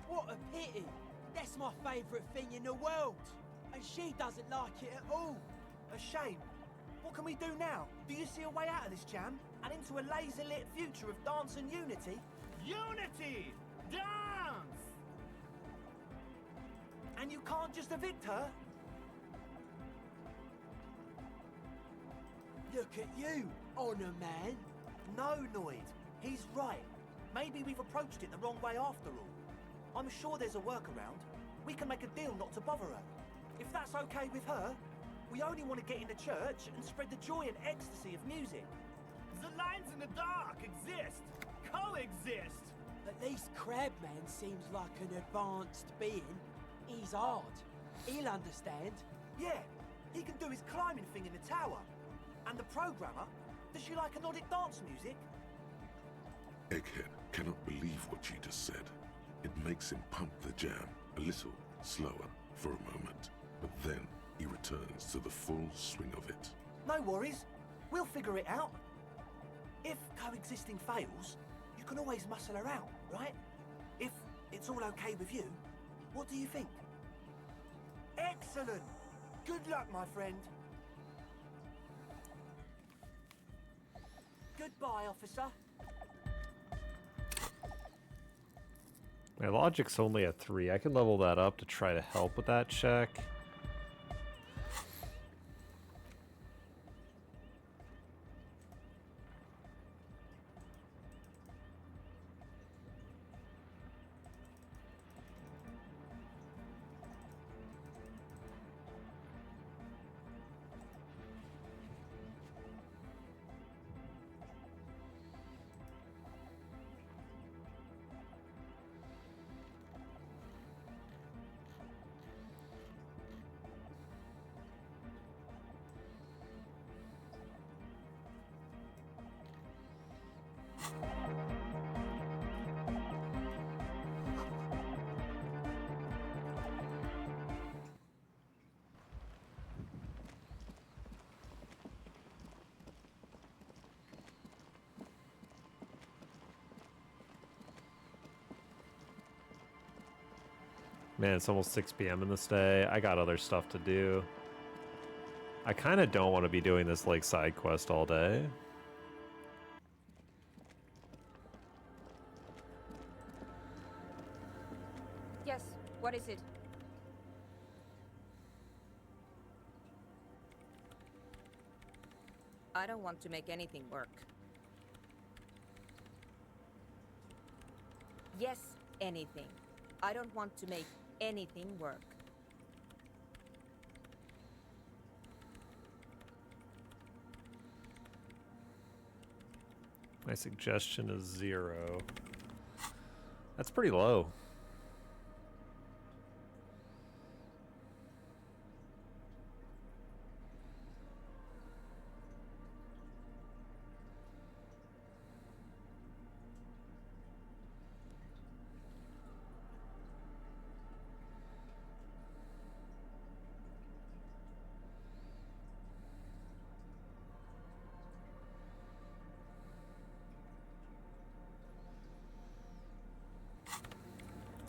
What a pity! That's my favourite thing in the world! And she doesn't like it at all! A shame. What can we do now? Do you see a way out of this jam? And into a laser-lit future of dance and unity? Unity! Dance! And you can't just evict her? Look at you, Honour Man! No, Noid. He's right. Maybe we've approached it the wrong way after all. I'm sure there's a workaround. We can make a deal not to bother her. If that's okay with her, we only want to get into church and spread the joy and ecstasy of music. The lines in the dark exist. Coexist. At least Crabman seems like an advanced being. He's hard. He'll understand. Yeah, he can do his climbing thing in the tower. And the programmer, does she like a Nordic dance music? Egghead cannot believe what you just said. It makes him pump the jam a little slower for a moment, but then he returns to the full swing of it. No worries. We'll figure it out. If coexisting fails, you can always muscle her out, right? If it's all okay with you, what do you think? Excellent! Good luck, my friend. Goodbye, officer. My logic's only at 3. I can level that up to try to help with that check. Man, it's almost 6 p.m. in this day. I got other stuff to do. I kind of don't want to be doing this like side quest all day. Yes, what is it? I don't want to make anything work. Yes, anything. I don't want to make anything work. My suggestion is 0. That's pretty low.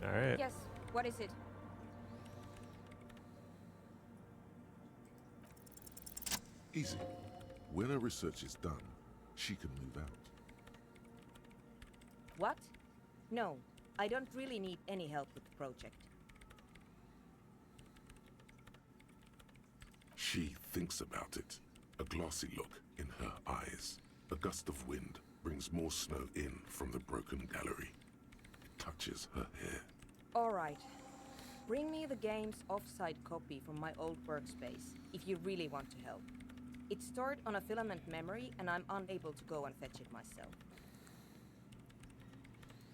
All right. Yes, what is it? Easy. When her research is done, she can move out. What? No, I don't really need any help with the project. She thinks about it. A glassy look in her eyes. A gust of wind brings more snow in from the broken gallery. Touches her hair. All right. Bring me the game's offsite copy from my old workspace, if you really want to help. It's stored on a filament memory, and I'm unable to go and fetch it myself.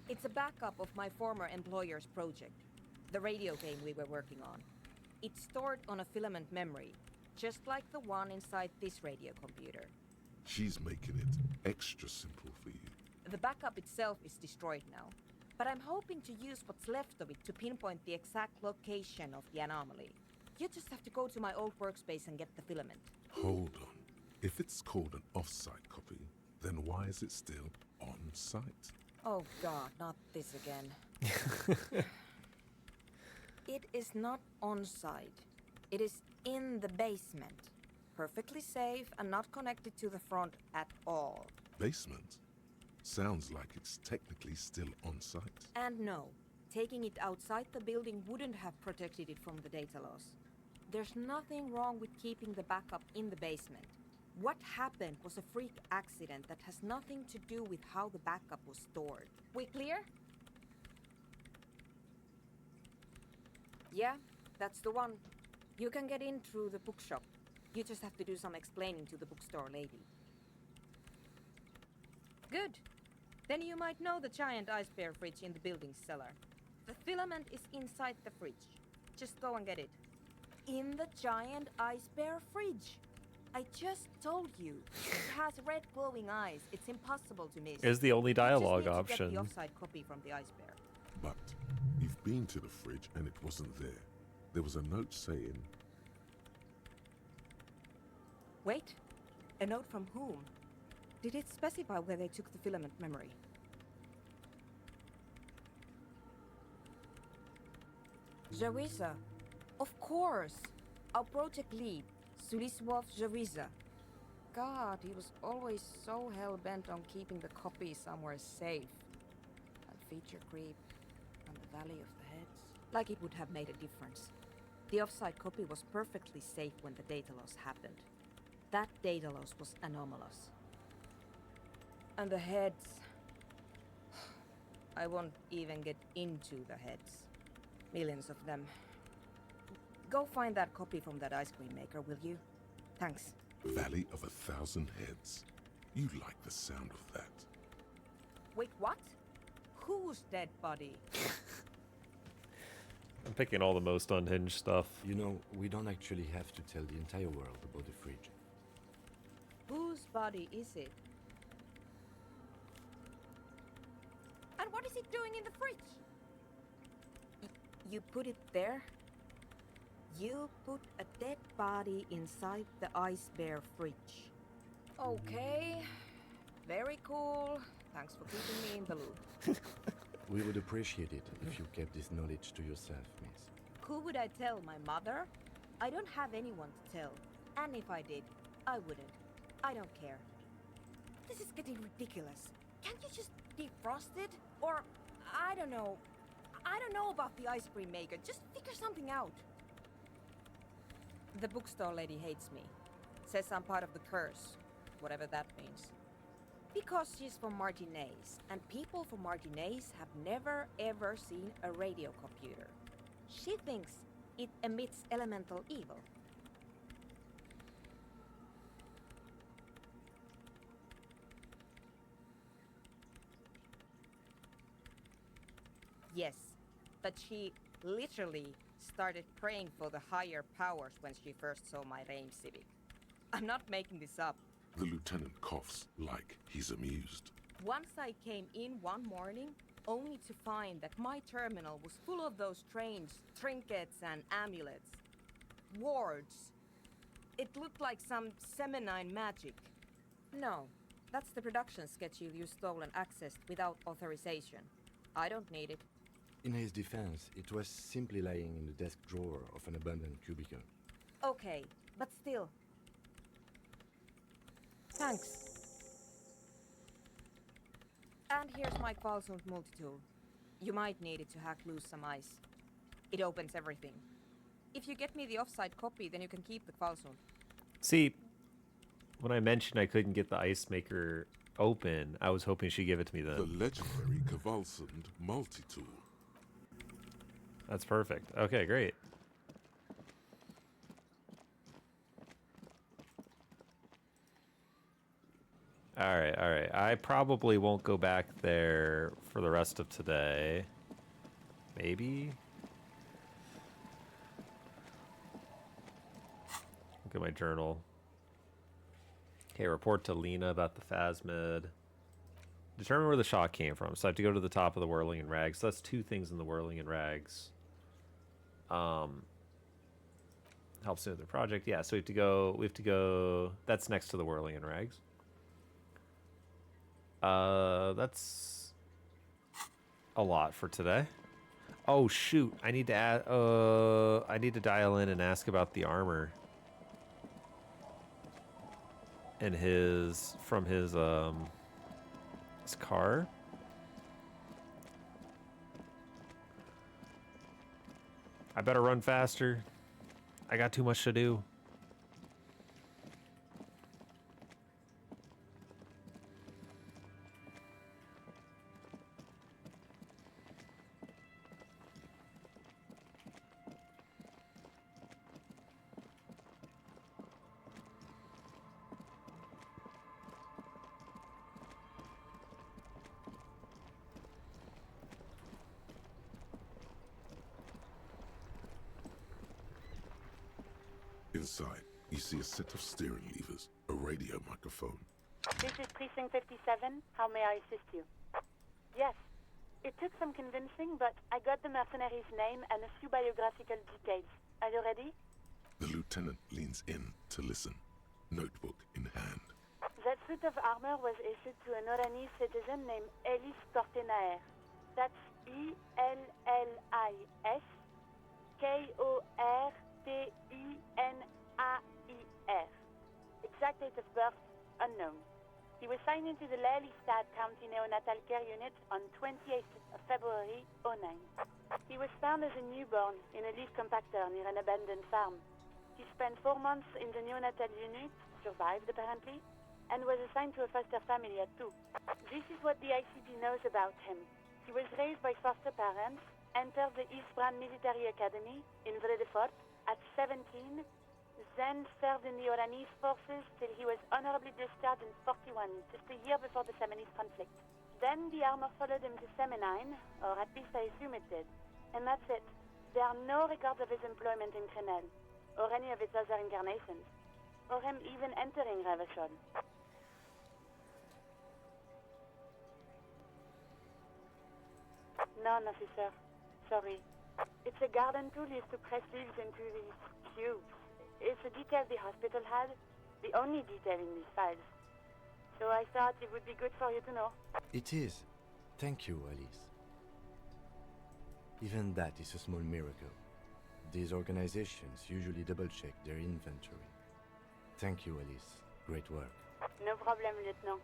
It's a backup of my former employer's project, the radio game we were working on. It's stored on a filament memory, just like the one inside this radio computer. She's making it extra simple for you. The backup itself is destroyed now, but I'm hoping to use what's left of it to pinpoint the exact location of the anomaly. You just have to go to my old workspace and get the filament. Hold on. If it's called an off-site copy, then why is it still on-site? Oh god, not this again. It is not on-site. It is in the basement. Perfectly safe and not connected to the front at all. Basement? Sounds like it's technically still on-site. And no, taking it outside the building wouldn't have protected it from the data loss. There's nothing wrong with keeping the backup in the basement. What happened was a freak accident that has nothing to do with how the backup was stored. We clear? Yeah, that's the one. You can get in through the bookshop. You just have to do some explaining to the bookstore lady. Good. Then you might know the giant ice bear fridge in the building's cellar. The filament is inside the fridge. Just go and get it. in the giant ice bear fridge. I just told you. It has red glowing eyes. It's impossible to miss. Is the only You dialogue just need to get option. the offside copy from the ice bear. But you've been to the fridge and it wasn't there. There was a note saying, Wait, a note from whom? Did it specify where they took the filament memory? Zawiza. Of course. Our project lead, Suliswov Zawiza. God, he was always so hell-bent on keeping the copy somewhere safe. And feature creep and the Valley of the Heads. Like it would have made a difference. The offside copy was perfectly safe when the data loss happened. That data loss was anomalous. And the heads... I won't even get into the heads. Millions of them. Go find that copy from that ice cream maker, will you? Thanks. Valley of 1,000 Heads. You like the sound of that. Wait, what? Whose dead body? I'm picking all the most unhinged stuff. You know, we don't actually have to tell the entire world about the fridge. Whose body is it? And what is it doing in the fridge? You put it there? You put a dead body inside the ice bear fridge. Okay. Very cool. Thanks for keeping me in the loop. We would appreciate it if you kept this knowledge to yourself, miss. Who would I tell? My mother? I don't have anyone to tell. And if I did, I wouldn't. I don't care. This is getting ridiculous. Can't you just defrost it? Or, I don't know. I don't know about the ice cream maker. Just figure something out. The bookstore lady hates me. Says I'm part of the curse. Whatever that means. Because she's from Martinez, and people from Martinez have never ever seen a radio computer. She thinks it emits elemental evil. Yes, but she literally started praying for the higher powers when she first saw my Reim Civic. I'm not making this up. The lieutenant coughs like he's amused. Once I came in one morning, only to find that my terminal was full of those strange trinkets and amulets. Wards. It looked like some Semenine magic. No, that's the production schedule you stole and accessed without authorization. I don't need it. In his defense, it was simply lying in the desk drawer of an abandoned cubicle. Okay, but still. Thanks. And here's my Qualsund multi-tool. You might need it to hack loose some ice. It opens everything. If you get me the offside copy, then you can keep the Qualsund. See, when I mentioned I couldn't get the ice maker open, I was hoping she'd give it to me The then. legendary Kvalsund multi-tool. That's perfect. Okay, great. All right, all right. I probably won't go back there for the rest of today. Maybe? Look at my journal. Okay, report to Lena about the phasmid. Determine where the shock came from. So I have to go to the top of the whirling and rags. So that's two things in the whirling and rags. Helps with the project. Yeah, so we have to go, that's next to the whirling and rags. That's a lot for today. Oh shoot, I need to add, I need to dial in and ask about the armor. And his car. I better run faster. I got too much to do. Inside, you see a set of steering levers, a radio microphone. This is Precinct 57. How may I assist you? Yes. It took some convincing, but I got the mercenary's name and a few biographical details. Are you ready? The lieutenant leans in to listen, notebook in hand. That suit of armor was issued to an Oranese citizen named Ellis Cortenaer. That's Ellis Kortenaer. Exact date of birth, unknown. He was signed into the Lelystad County Neonatal Care Unit on 28th of February, 09. He was found as a newborn in a leaf compactor near an abandoned farm. He spent 4 months in the neonatal unit, survived apparently, and was assigned to a foster family at 2. This is what the ICP knows about him. He was raised by foster parents, entered the Eastbrand Military Academy in Vredefort at 17, then served in the Oranese forces till he was honorably discharged in 41, just a year before the Seminese conflict. Then the armor followed him to Seminine, or at least I assume it did. And that's it. There are no records of his employment in Crenel, or any of its other incarnations, or him even entering Ravachon. None, officer. Sorry. It's a garden tool used to press leaves into these cubes. It's a detail the hospital had, the only detail in these files. So I thought it would be good for you to know. It is. Thank you, Alice. Even that is a small miracle. These organizations usually double-check their inventory. Thank you, Alice. Great work. No problem, Lieutenant.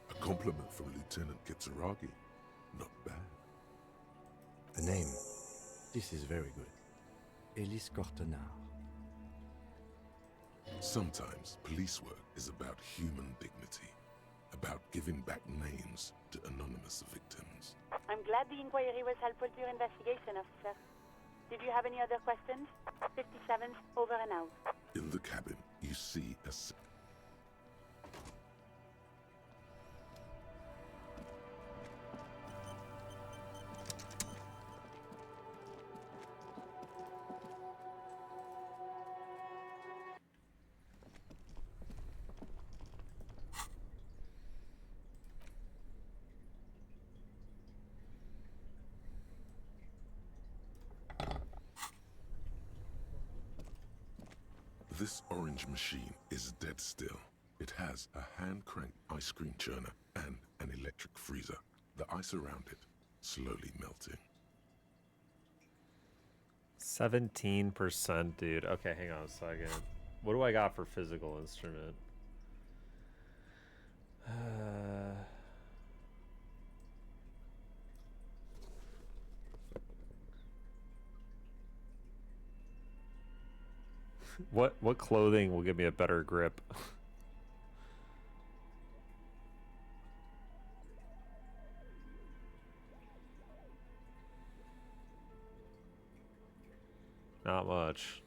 A compliment from Lieutenant Kitsuragi. Not bad. A name. This is very good. Ellis Cortenaer. Sometimes police work is about human dignity, about giving back names to anonymous victims. I'm glad the inquiry was helpful to your investigation, officer. Did you have any other questions? 57th, over and out. In the cabin, you see a This orange machine is dead still. It has a hand-cranked ice cream churner and an electric freezer. The ice around it slowly melting. 17%, dude. Okay, hang on a second. What do I got for physical instrument? What clothing will give me a better grip? Not much.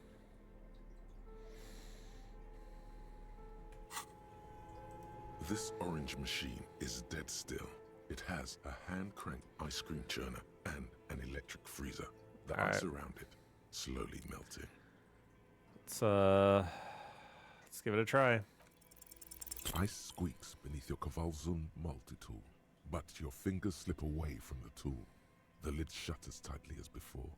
This orange machine is dead still. It has a hand-cranked ice cream churner and an electric freezer. The ice around it slowly melting. Let's give it a try. Ice squeaks beneath your Kavalzun multi-tool, but your fingers slip away from the tool. The lid shutters tightly as before,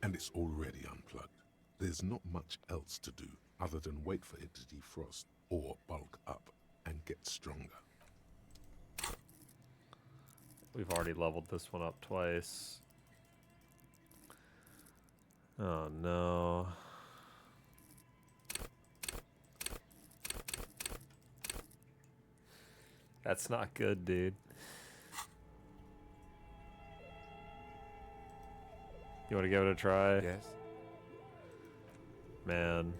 and it's already unplugged. There's not much else to do other than wait for it to defrost or bulk up and get stronger. We've already leveled this one up twice. Oh no. That's not good, dude. You want to give it a try? Yes? Man.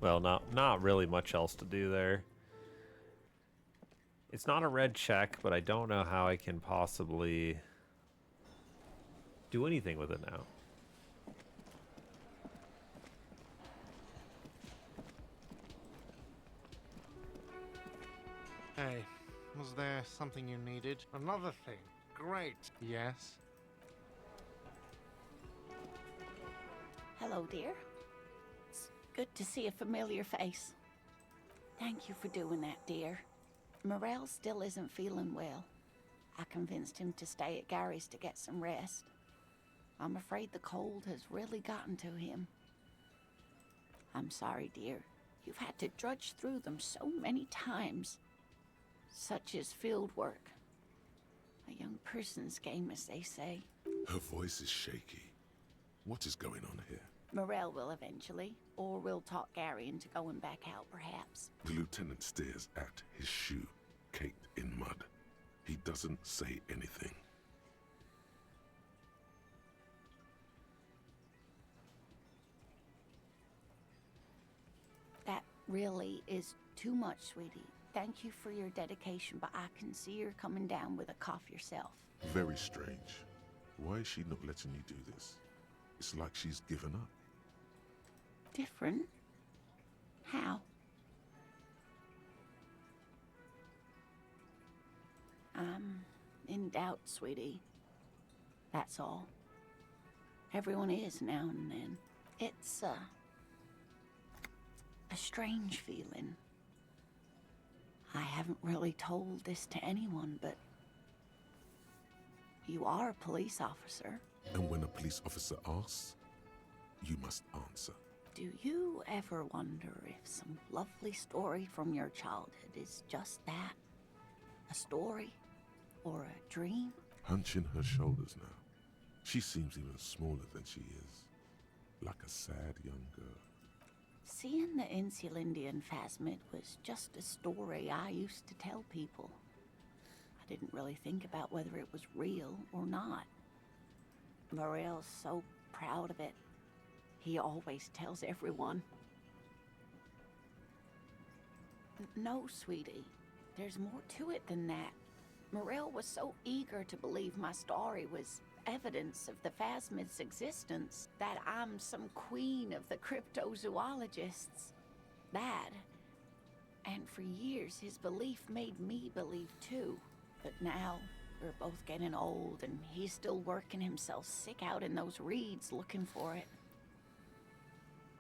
Well, not really much else to do there. It's not a red check, but I don't know how I can possibly do anything with it now. Hey, was there something you needed? Another thing. Great. Yes? Hello, dear. It's good to see a familiar face. Thank you for doing that, dear. Morel still isn't feeling well. I convinced him to stay at Gary's to get some rest. I'm afraid the cold has really gotten to him. I'm sorry, dear. You've had to drudge through them so many times. Such is field work. A young person's game, as they say. Her voice is shaky. What is going on here? Morel will eventually, or we'll talk Gary into going back out, perhaps. The lieutenant stares at his shoe, caked in mud. He doesn't say anything. That really is too much, sweetie. Thank you for your dedication, but I can see you're coming down with a cough yourself. Very strange. Why is she not letting you do this? It's like she's given up. Different? How? I'm in doubt, sweetie. That's all. Everyone is now and then. It's a strange feeling. I haven't really told this to anyone, but you are a police officer. And when a police officer asks, you must answer. Do you ever wonder if some lovely story from your childhood is just that? A story? Or a dream? Hunching her shoulders now. She seems even smaller than she is. Like a sad young girl. Seeing the Insulindian phasmid was just a story I used to tell people. I didn't really think about whether it was real or not. Morel's so proud of it. He always tells everyone. No, sweetie. There's more to it than that. Morel was so eager to believe my story was evidence of the phasmid's existence that I'm some queen of the cryptozoologists. That. And for years, his belief made me believe too. But now, we're both getting old, and he's still working himself sick out in those reeds looking for it.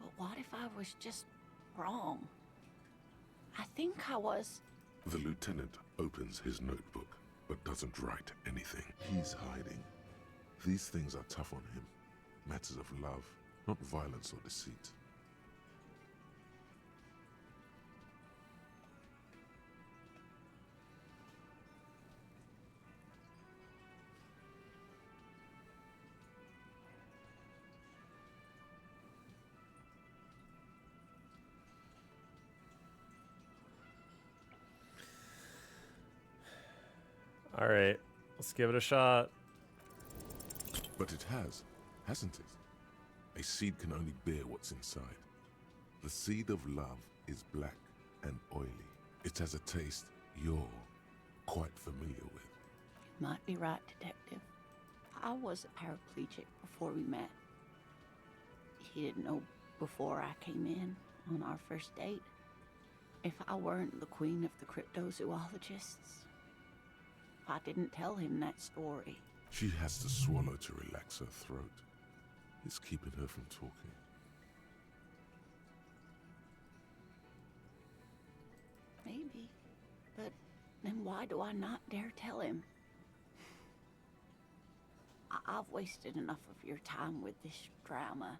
But what if I was just wrong? I think I was. The lieutenant opens his notebook, but doesn't write anything. He's hiding. These things are tough on him. Matters of love, not violence or deceit. All right, let's give it a shot. But it has, hasn't it? A seed can only bear what's inside. The seed of love is black and oily. It has a taste you're quite familiar with. You might be right, Detective. I was a paraplegic before we met. He didn't know before I came in on our first date. If I weren't the queen of the cryptozoologists, if I didn't tell him that story. She has to swallow to relax her throat. It's keeping her from talking. Maybe. But then why do I not dare tell him? I've wasted enough of your time with this drama.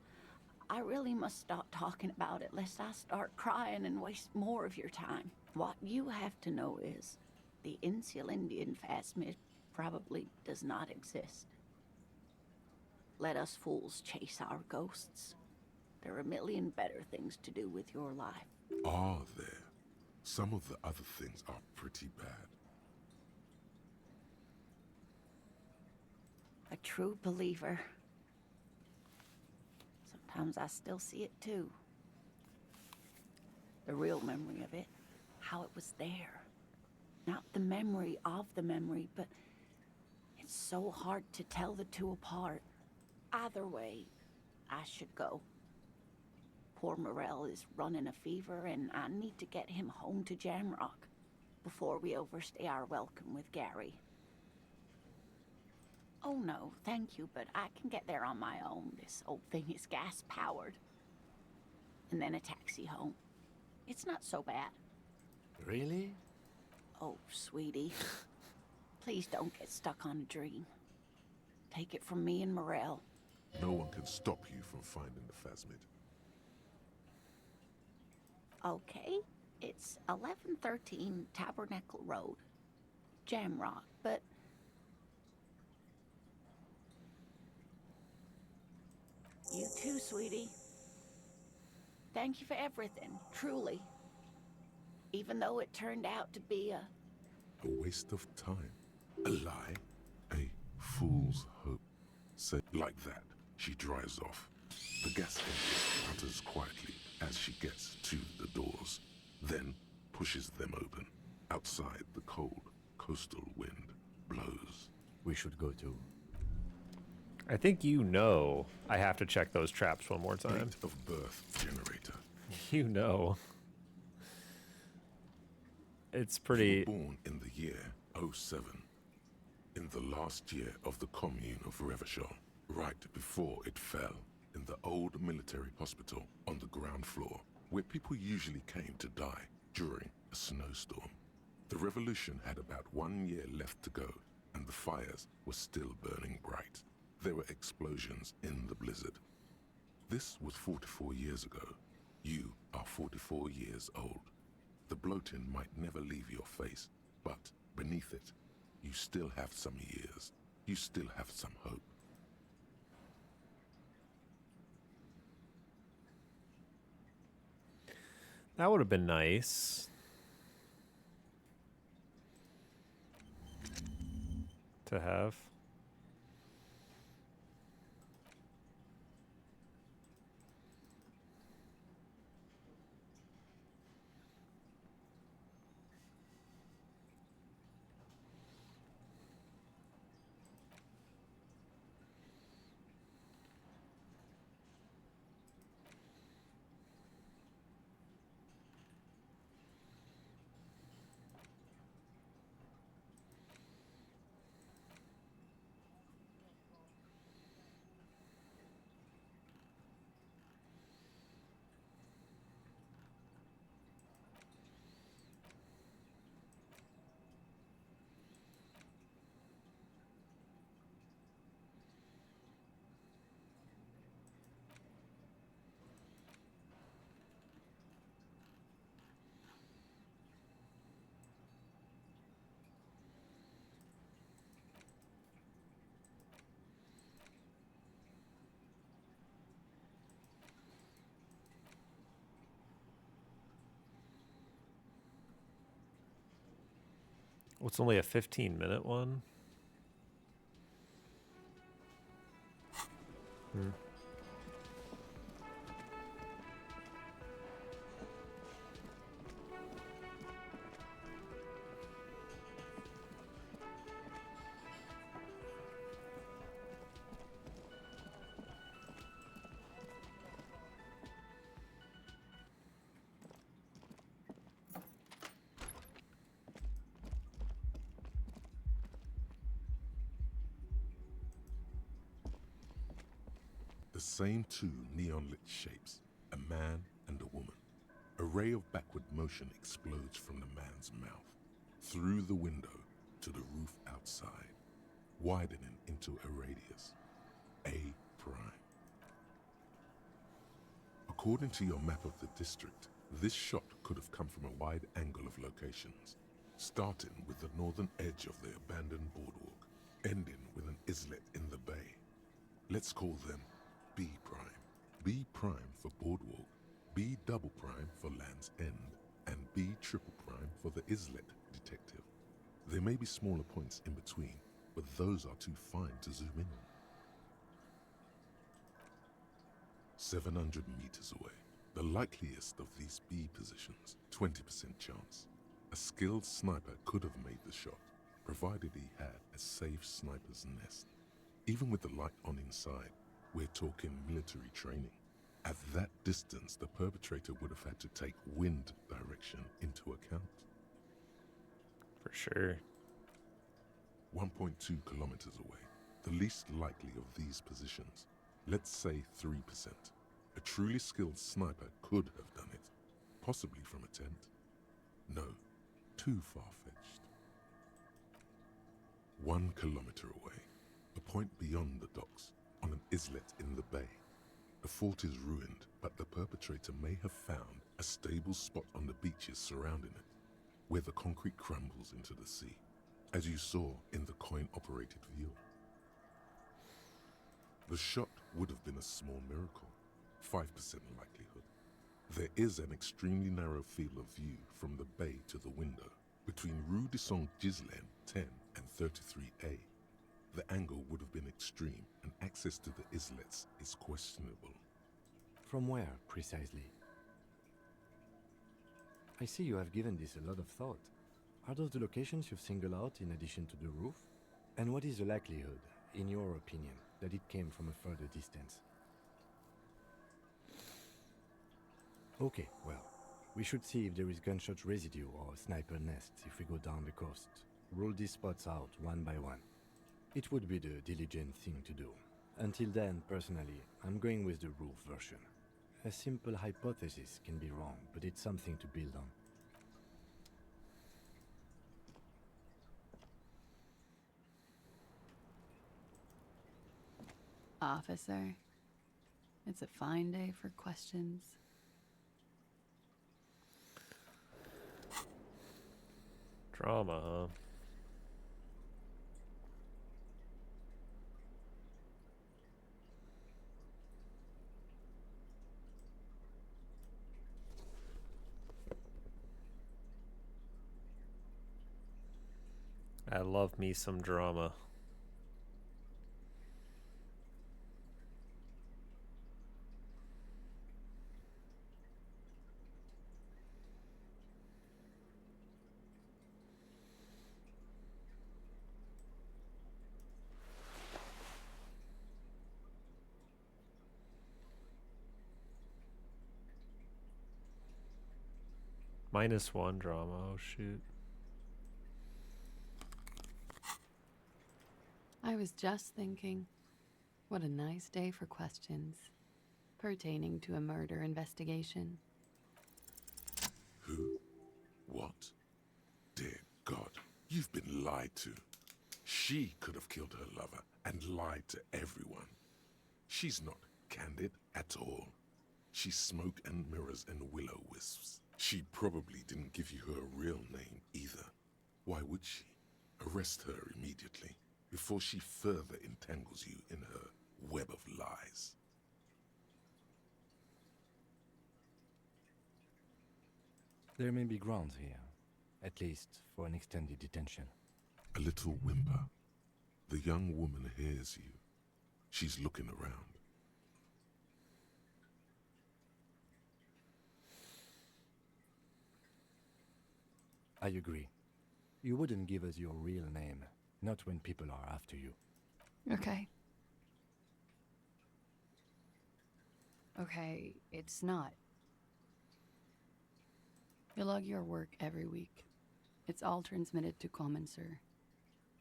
I really must stop talking about it lest I start crying and waste more of your time. What you have to know is the Insulindian phasmid probably does not exist. Let us fools chase our ghosts. There are a million better things to do with your life. Are there? Some of the other things are pretty bad. A true believer. Sometimes I still see it too. The real memory of it. How it was there. Not the memory of the memory, but it's so hard to tell the two apart. Either way, I should go. Poor Morel is running a fever, and I need to get him home to Jamrock before we overstay our welcome with Gary. Oh no, thank you, but I can get there on my own. This old thing is gas-powered. And then a taxi home. It's not so bad. Really? Oh, sweetie. Please don't get stuck on a dream. Take it from me and Morel. No one can stop you from finding the Phasmid. Okay, it's 1113 Tabernacle Road, Jamrock, but... You too, sweetie. Thank you for everything, truly. Even though it turned out to be a waste of time. A lie. A fool's hope. Say like that, she drives off. The gas engine putters quietly as she gets to the doors, then pushes them open. Outside, the cold, coastal wind blows. We should go too. I think you know I have to check those traps one more time. Date of birth generator. You know. It's pretty... You were born in the year 07. In the last year of the commune of Revachol, right before it fell, in the old military hospital on the ground floor, where people usually came to die during a snowstorm. The revolution had about 1 year left to go, and the fires were still burning bright. There were explosions in the blizzard. This was 44 years ago. You are 44 years old. The bloating might never leave your face, but beneath it, you still have some years. You still have some hope. That would have been nice to have. Well, it's only a 15-minute one. The same two neon-lit shapes, a man and a woman. A ray of backward motion explodes from the man's mouth, through the window to the roof outside, widening into a radius, A prime. According to your map of the district, this shot could have come from a wide angle of locations, starting with the northern edge of the abandoned boardwalk, ending with an islet in the bay. Let's call them B prime. B prime for boardwalk, B double prime for Land's End, and B triple prime for the islet detective. There may be smaller points in between, but those are too fine to zoom in on. 700 meters away, The likeliest of these B positions, 20% chance. A skilled sniper could have made the shot, provided he had a safe sniper's nest. Even with the light on inside, we're talking military training. At that distance, the perpetrator would have had to take wind direction into account. For sure. 1.2 kilometers away, the least likely of these positions, let's say 3%. A truly skilled sniper could have done it, possibly from a tent. No, too far-fetched. 1 kilometer away, a point beyond the docks, on an islet in the bay. The fort is ruined, but the perpetrator may have found a stable spot on the beaches surrounding it, where the concrete crumbles into the sea, as you saw in the coin-operated view. The shot would have been a small miracle, 5% likelihood. There is an extremely narrow field of view from the bay to the window, between Rue de Saint-Ghislain 10 and 33A. The angle would have been extreme, and access to the islets is questionable. From where, precisely? I see you have given this a lot of thought. Are those the locations you've singled out in addition to the roof? And what is the likelihood, in your opinion, that it came from a further distance? Okay, well, we should see if there is gunshot residue or sniper nests if we go down the coast. Rule these spots out one by one. It would be the diligent thing to do. Until then, personally, I'm going with the roof version. A simple hypothesis can be wrong, but it's something to build on. Officer, it's a fine day for questions. Drama, huh? I love me some drama. -1 drama, oh shoot. I was just thinking, what a nice day for questions pertaining to a murder investigation. Who? What? Dear God, you've been lied to. She could have killed her lover and lied to everyone. She's not candid at all. She's smoke and mirrors and will-o'-wisps. She probably didn't give you her real name either. Why would she? Arrest her immediately, before she further entangles you in her web of lies. There may be grounds here, at least for an extended detention. A little whimper. The young woman hears you. She's looking around. I agree. You wouldn't give us your real name, not when people are after you. Okay. Okay, it's not. You log your work every week. It's all transmitted to Common, sir.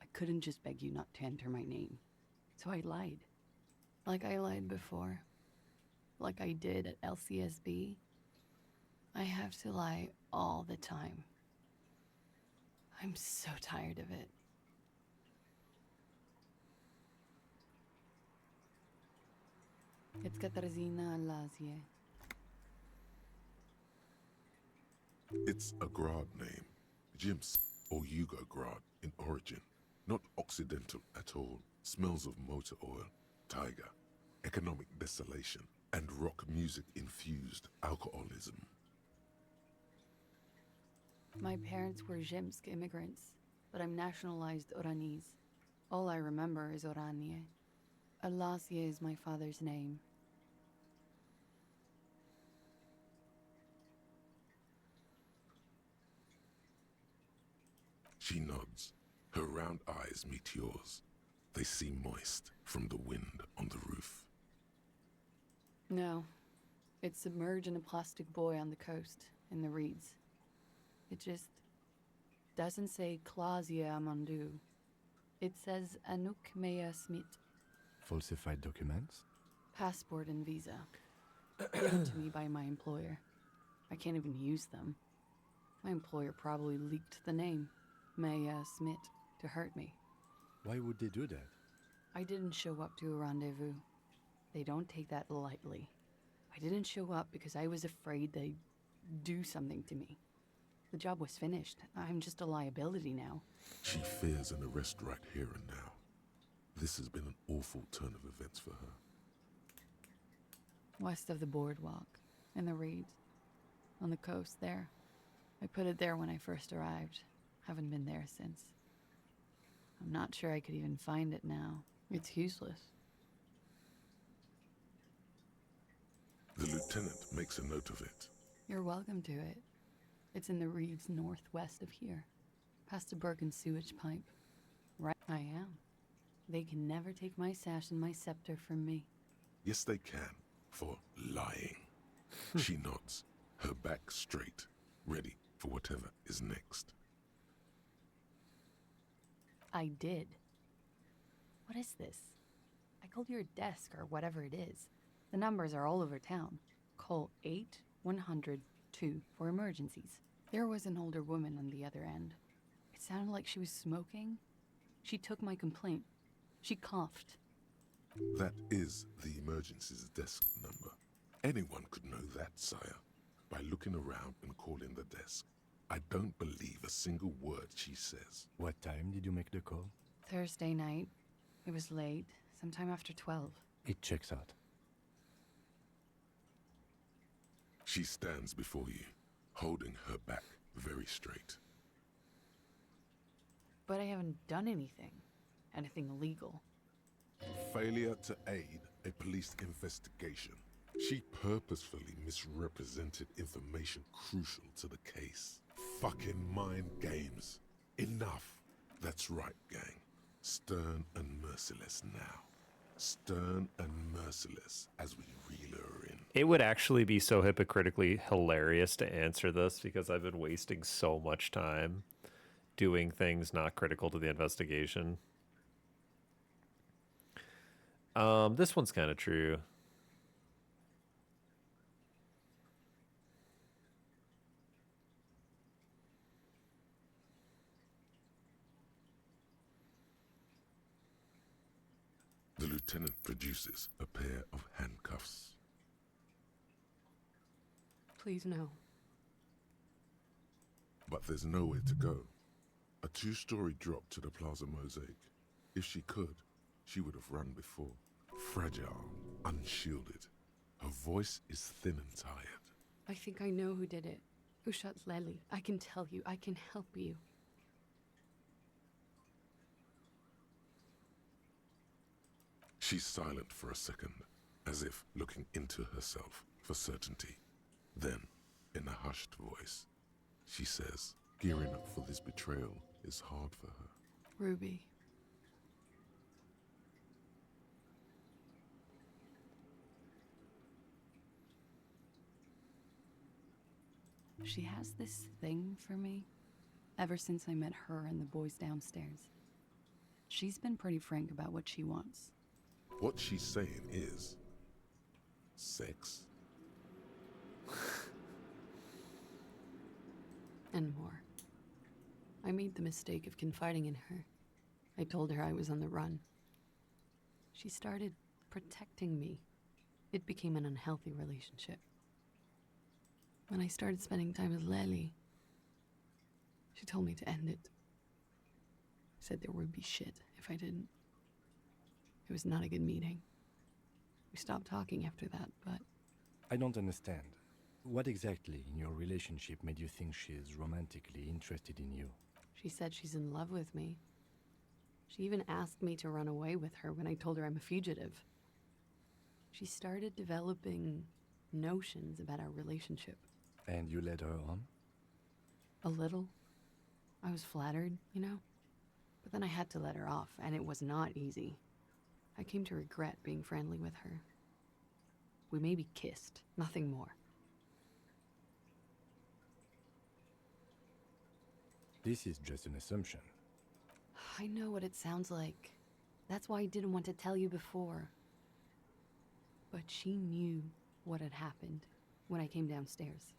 I couldn't just beg you not to enter my name. So I lied. Like I lied before. Like I did at LCSB. I have to lie all the time. I'm so tired of it. It's Katarzyna Lazie. It's a Grad name. Jims or Hugo Grad in origin. Not Occidental at all. Smells of motor oil, tiger, economic desolation, and rock music infused alcoholism. My parents were Zhimsk immigrants, but I'm nationalized Oranese. All I remember is Oranje. Alasie is my father's name. She nods. Her round eyes meet yours. They seem moist from the wind on the roof. No. It's submerged in a plastic buoy on the coast, in the reeds. It just doesn't say Clausia Amandu. It says Anouk Mea Smith. Falsified documents? Passport and visa. Given to me by my employer. I can't even use them. My employer probably leaked the name, Mea Smith, to hurt me. Why would they do that? I didn't show up to a rendezvous. They don't take that lightly. I didn't show up because I was afraid they'd do something to me. The job was finished. I'm just a liability now. She fears an arrest right here and now. This has been an awful turn of events for her. West of the boardwalk, in the reeds, on the coast there. I put it there when I first arrived. Haven't been there since. I'm not sure I could even find it now. It's useless. The lieutenant makes a note of it. You're welcome to it. It's in the reeds northwest of here, past a broken sewage pipe. Right, I am. They can never take my sash and my scepter from me. Yes, they can, for lying. She nods, her back straight, ready for whatever is next. I did. What is this? I called your desk or whatever it is. The numbers are all over town. Call 8-100-2 for emergencies. There was an older woman on the other end. It sounded like she was smoking. She took my complaint. She coughed. That is the emergency's desk number. Anyone could know that, sire, by looking around and calling the desk. I don't believe a single word she says. What time did you make the call? Thursday night. It was late, sometime after 12. It checks out. She stands before you, holding her back very straight. But I haven't done anything. Anything illegal. Failure to aid a police investigation. She purposefully misrepresented information crucial to the case. Fucking mind games. Enough. That's right, gang. Stern and merciless now. Stern and merciless as we reel her in. It would actually be so hypocritically hilarious to answer this because I've been wasting so much time doing things not critical to the investigation. This one's kind of true. The lieutenant produces a pair of handcuffs. Please no. But there's nowhere to go. A two-story drop to the Plaza Mosaic. If she could, she would have run before. Fragile, unshielded. Her voice is thin and tired. I think I know who did it. Who shot Lely. I can tell you. I can help you. She's silent for a second, as if looking into herself for certainty. Then, in a hushed voice, she says, gearing up for this betrayal is hard for her. Ruby. She has this thing for me ever since I met her and the boys downstairs. She's been pretty frank about what she wants. What she's saying is sex. And more. I made the mistake of confiding in her. I told her I was on the run. She started protecting me. It became an unhealthy relationship. When I started spending time with Lely, she told me to end it. Said there would be shit if I didn't. It was not a good meeting. We stopped talking after that, but... I don't understand. What exactly in your relationship made you think she is romantically interested in you? She said she's in love with me. She even asked me to run away with her when I told her I'm a fugitive. She started developing notions about our relationship. And you led her on? A little. I was flattered, you know? But then I had to let her off, and it was not easy. I came to regret being friendly with her. We maybe kissed, nothing more. This is just an assumption. I know what it sounds like. That's why I didn't want to tell you before. But she knew what had happened when I came downstairs.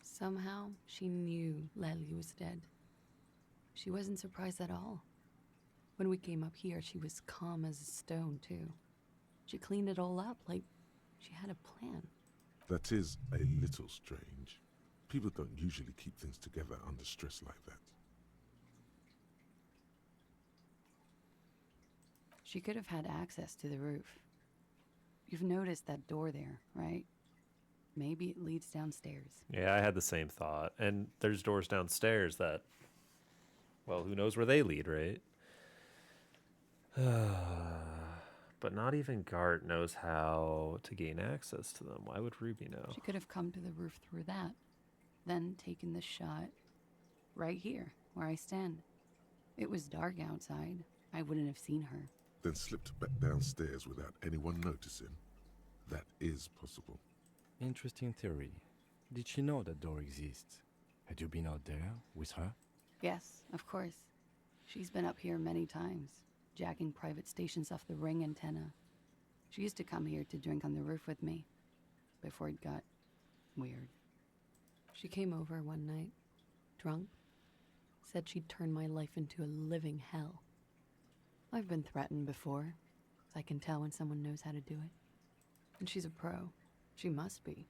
Somehow, she knew Lely was dead. She wasn't surprised at all. When we came up here, she was calm as a stone, too. She cleaned it all up like she had a plan. That is a little strange. People don't usually keep things together under stress like that. She could have had access to the roof. You've noticed that door there, right? Maybe it leads downstairs. Yeah, I had the same thought. And there's doors downstairs that, well, who knows where they lead, right? But not even Gart knows how to gain access to them. Why would Ruby know? She could have come to the roof through that, then taken the shot right here, where I stand. It was dark outside. I wouldn't have seen her. Then slipped back downstairs without anyone noticing. That is possible. Interesting theory. Did she know that door exists? Had you been out there with her? Yes, of course. She's been up here many times, jacking private stations off the ring antenna. She used to come here to drink on the roof with me, before it got weird. She came over one night, drunk, said she'd turn my life into a living hell. I've been threatened before, so I can tell when someone knows how to do it. And she's a pro. She must be,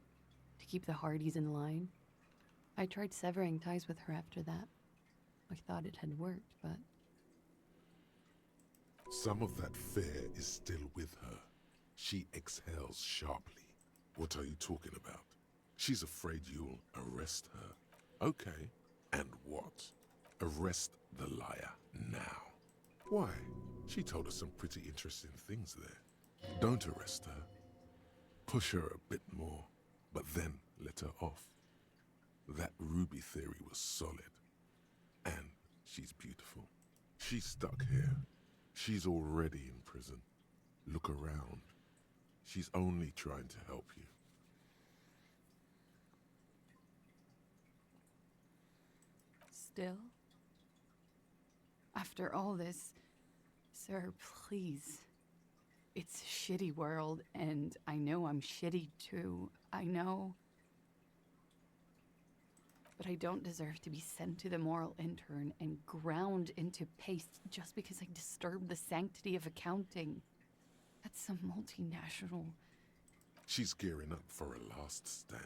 to keep the Hardys in line. I tried severing ties with her after that. I thought it had worked, but... Some of that fear is still with her. She exhales sharply. What are you talking about? She's afraid you'll arrest her. Okay, and what? Arrest the liar now. Why? She told us some pretty interesting things there. Don't arrest her. Push her a bit more, but then let her off. That Ruby theory was solid. And she's beautiful. She's stuck here. She's already in prison. Look around. She's only trying to help you. Still? After all this, sir, please. It's a shitty world, and I know I'm shitty too. I know. But I don't deserve to be sent to the moral intern and ground into paste just because I disturbed the sanctity of accounting. That's some multinational... She's gearing up for a last stand.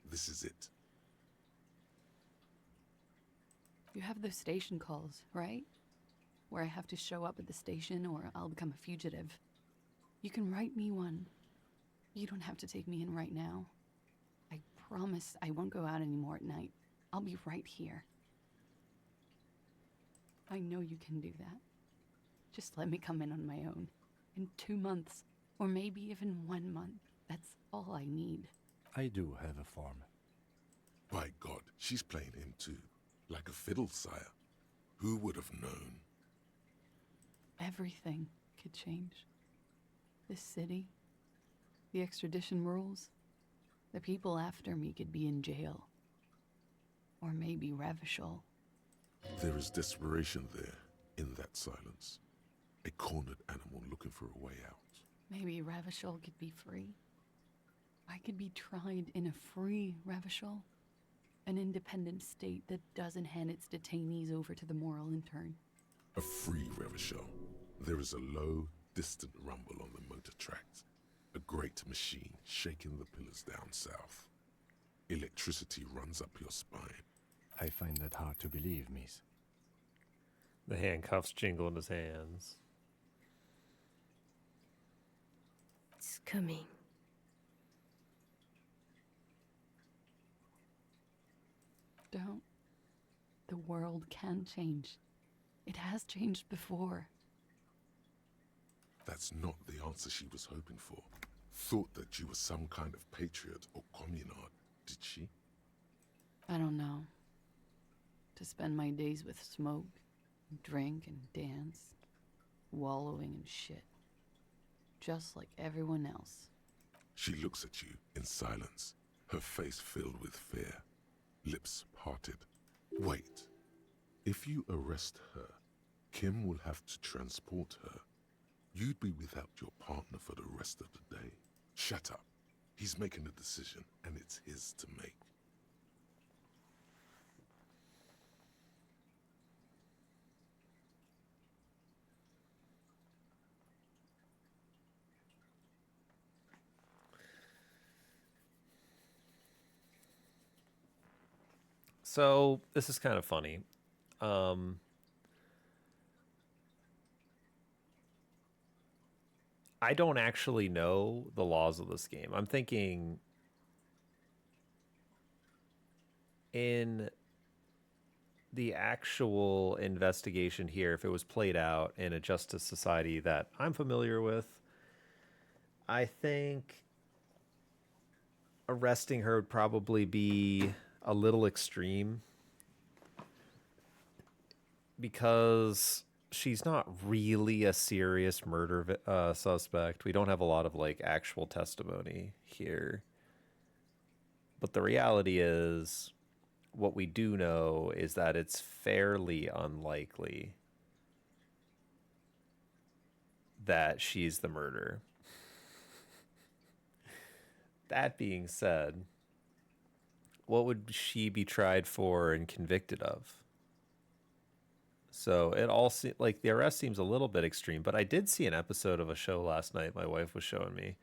This is it. You have those station calls, right? Where I have to show up at the station or I'll become a fugitive. You can write me one. You don't have to take me in right now. I promise I won't go out anymore at night. I'll be right here. I know you can do that. Just let me come in on my own. In 2 months, or maybe even 1 month. That's all I need. I do have a form. By God, she's playing him too. Like a fiddle, sire. Who would have known? Everything could change. This city, the extradition rules, the people after me could be in jail. Or maybe Revachol. There is desperation there, in that silence. A cornered animal looking for a way out. Maybe Revachol could be free. I could be tried in a free Revachol. An independent state that doesn't hand its detainees over to the moral intern. A free Revachol. There is a low, distant rumble on the motor tracks. A great machine shaking the pillars down south. Electricity runs up your spine. I find that hard to believe, miss. The handcuffs jingle in his hands. It's coming. Don't. The world can change. It has changed before. That's not the answer she was hoping for. Thought that you were some kind of patriot or communard, did she? I don't know. To spend my days with smoke, drink, and dance, wallowing in shit. Just like everyone else. She looks at you in silence, her face filled with fear, lips parted. Wait. If you arrest her, Kim will have to transport her. You'd be without your partner for the rest of the day. Shut up. He's making a decision, and it's his to make. So this is kind of funny. Um, I don't actually know the laws of this game. I'm thinking in the actual investigation here, if it was played out in a justice society that I'm familiar with, I think arresting her would probably be a little extreme because she's not really a serious murder suspect. We don't have a lot of like actual testimony here. But the reality is, what we do know is that it's fairly unlikely that she's the murderer. That being said, what would she be tried for and convicted of? So it all like the arrest seems a little bit extreme, but I did see an episode of a show last night my wife was showing me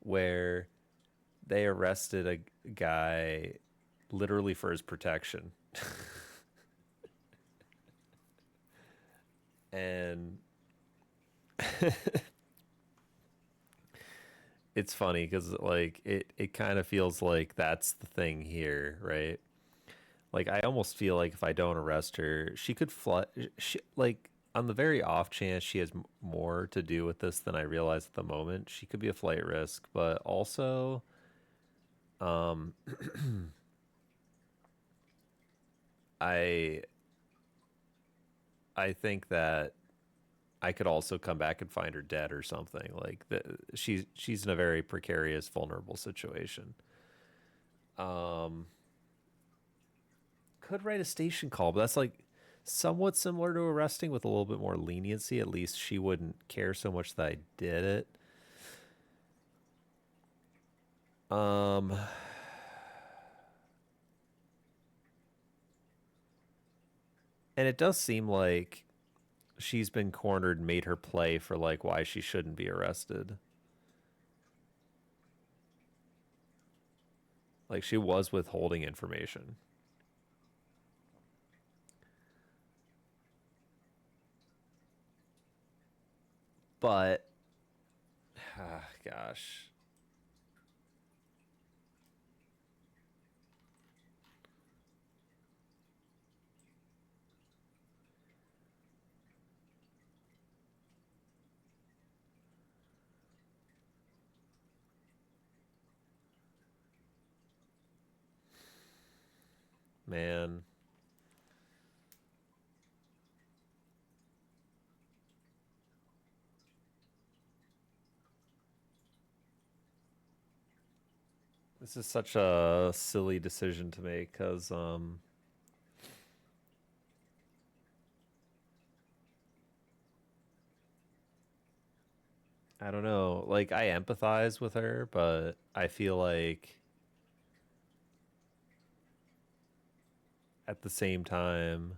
where they arrested a guy literally for his protection. And it's funny because like it kind of feels like that's the thing here, right? Like I almost feel like if I don't arrest her, she could fly. She, like on the very off chance she has more to do with this than I realize at the moment, she could be a flight risk. But also, um, I I think that I could also come back and find her dead or something. Like she's in a very precarious, vulnerable situation. Um, could write a station call, but that's like somewhat similar to arresting with a little bit more leniency. At least she wouldn't care so much that I did it. Um, and it does seem like she's been cornered and made her play for like why she shouldn't be arrested. Like she was withholding information. But gosh. Man. This is such a silly decision to make because I don't know. Like I empathize with her, but I feel like at the same time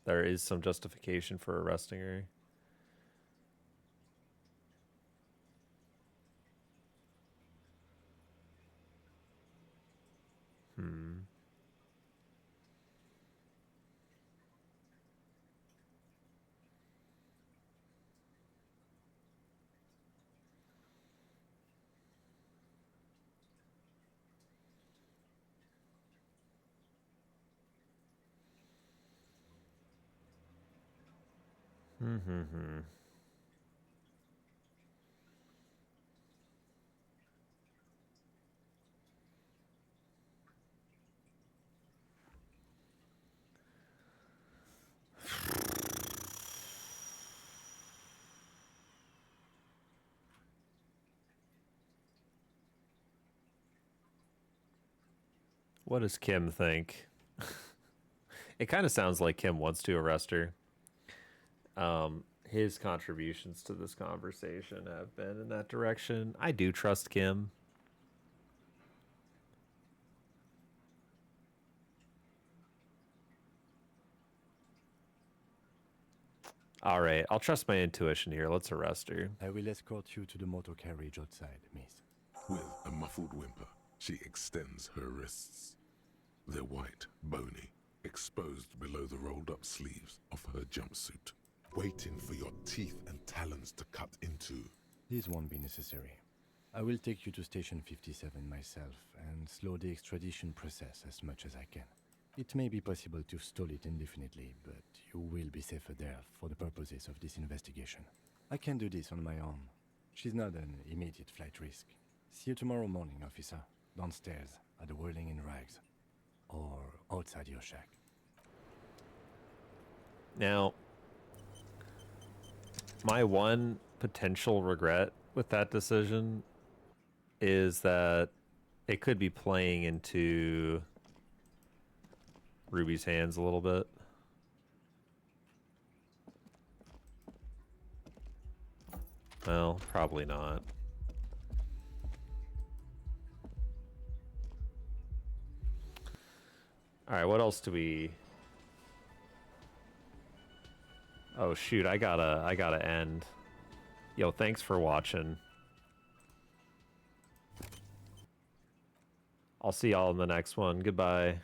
there is some justification for arresting her. Hmm. Hmm. What does Kim think? It kind of sounds like Kim wants to arrest her. His contributions to this conversation have been in that direction. I do trust Kim. All right, I'll trust my intuition here. Let's arrest her. I will escort you to the motor carriage outside, miss. With a muffled whimper, she extends her wrists. They're white, bony, exposed below the rolled-up sleeves of her jumpsuit, waiting for your teeth and talons to cut into. This won't be necessary. I will take you to Station 57 myself and slow the extradition process as much as I can. It may be possible to stall it indefinitely, but you will be safer there for the purposes of this investigation. I can do this on my own. She's not an immediate flight risk. See you tomorrow morning, officer. Downstairs at the Whirling in Rags. Or outside your shack. Now, my one potential regret with that decision is that it could be playing into Ruby's hands a little bit. Well, probably not. All right, what else do we... Oh shoot, I gotta end. Yo, thanks for watching. I'll see y'all in the next one. Goodbye.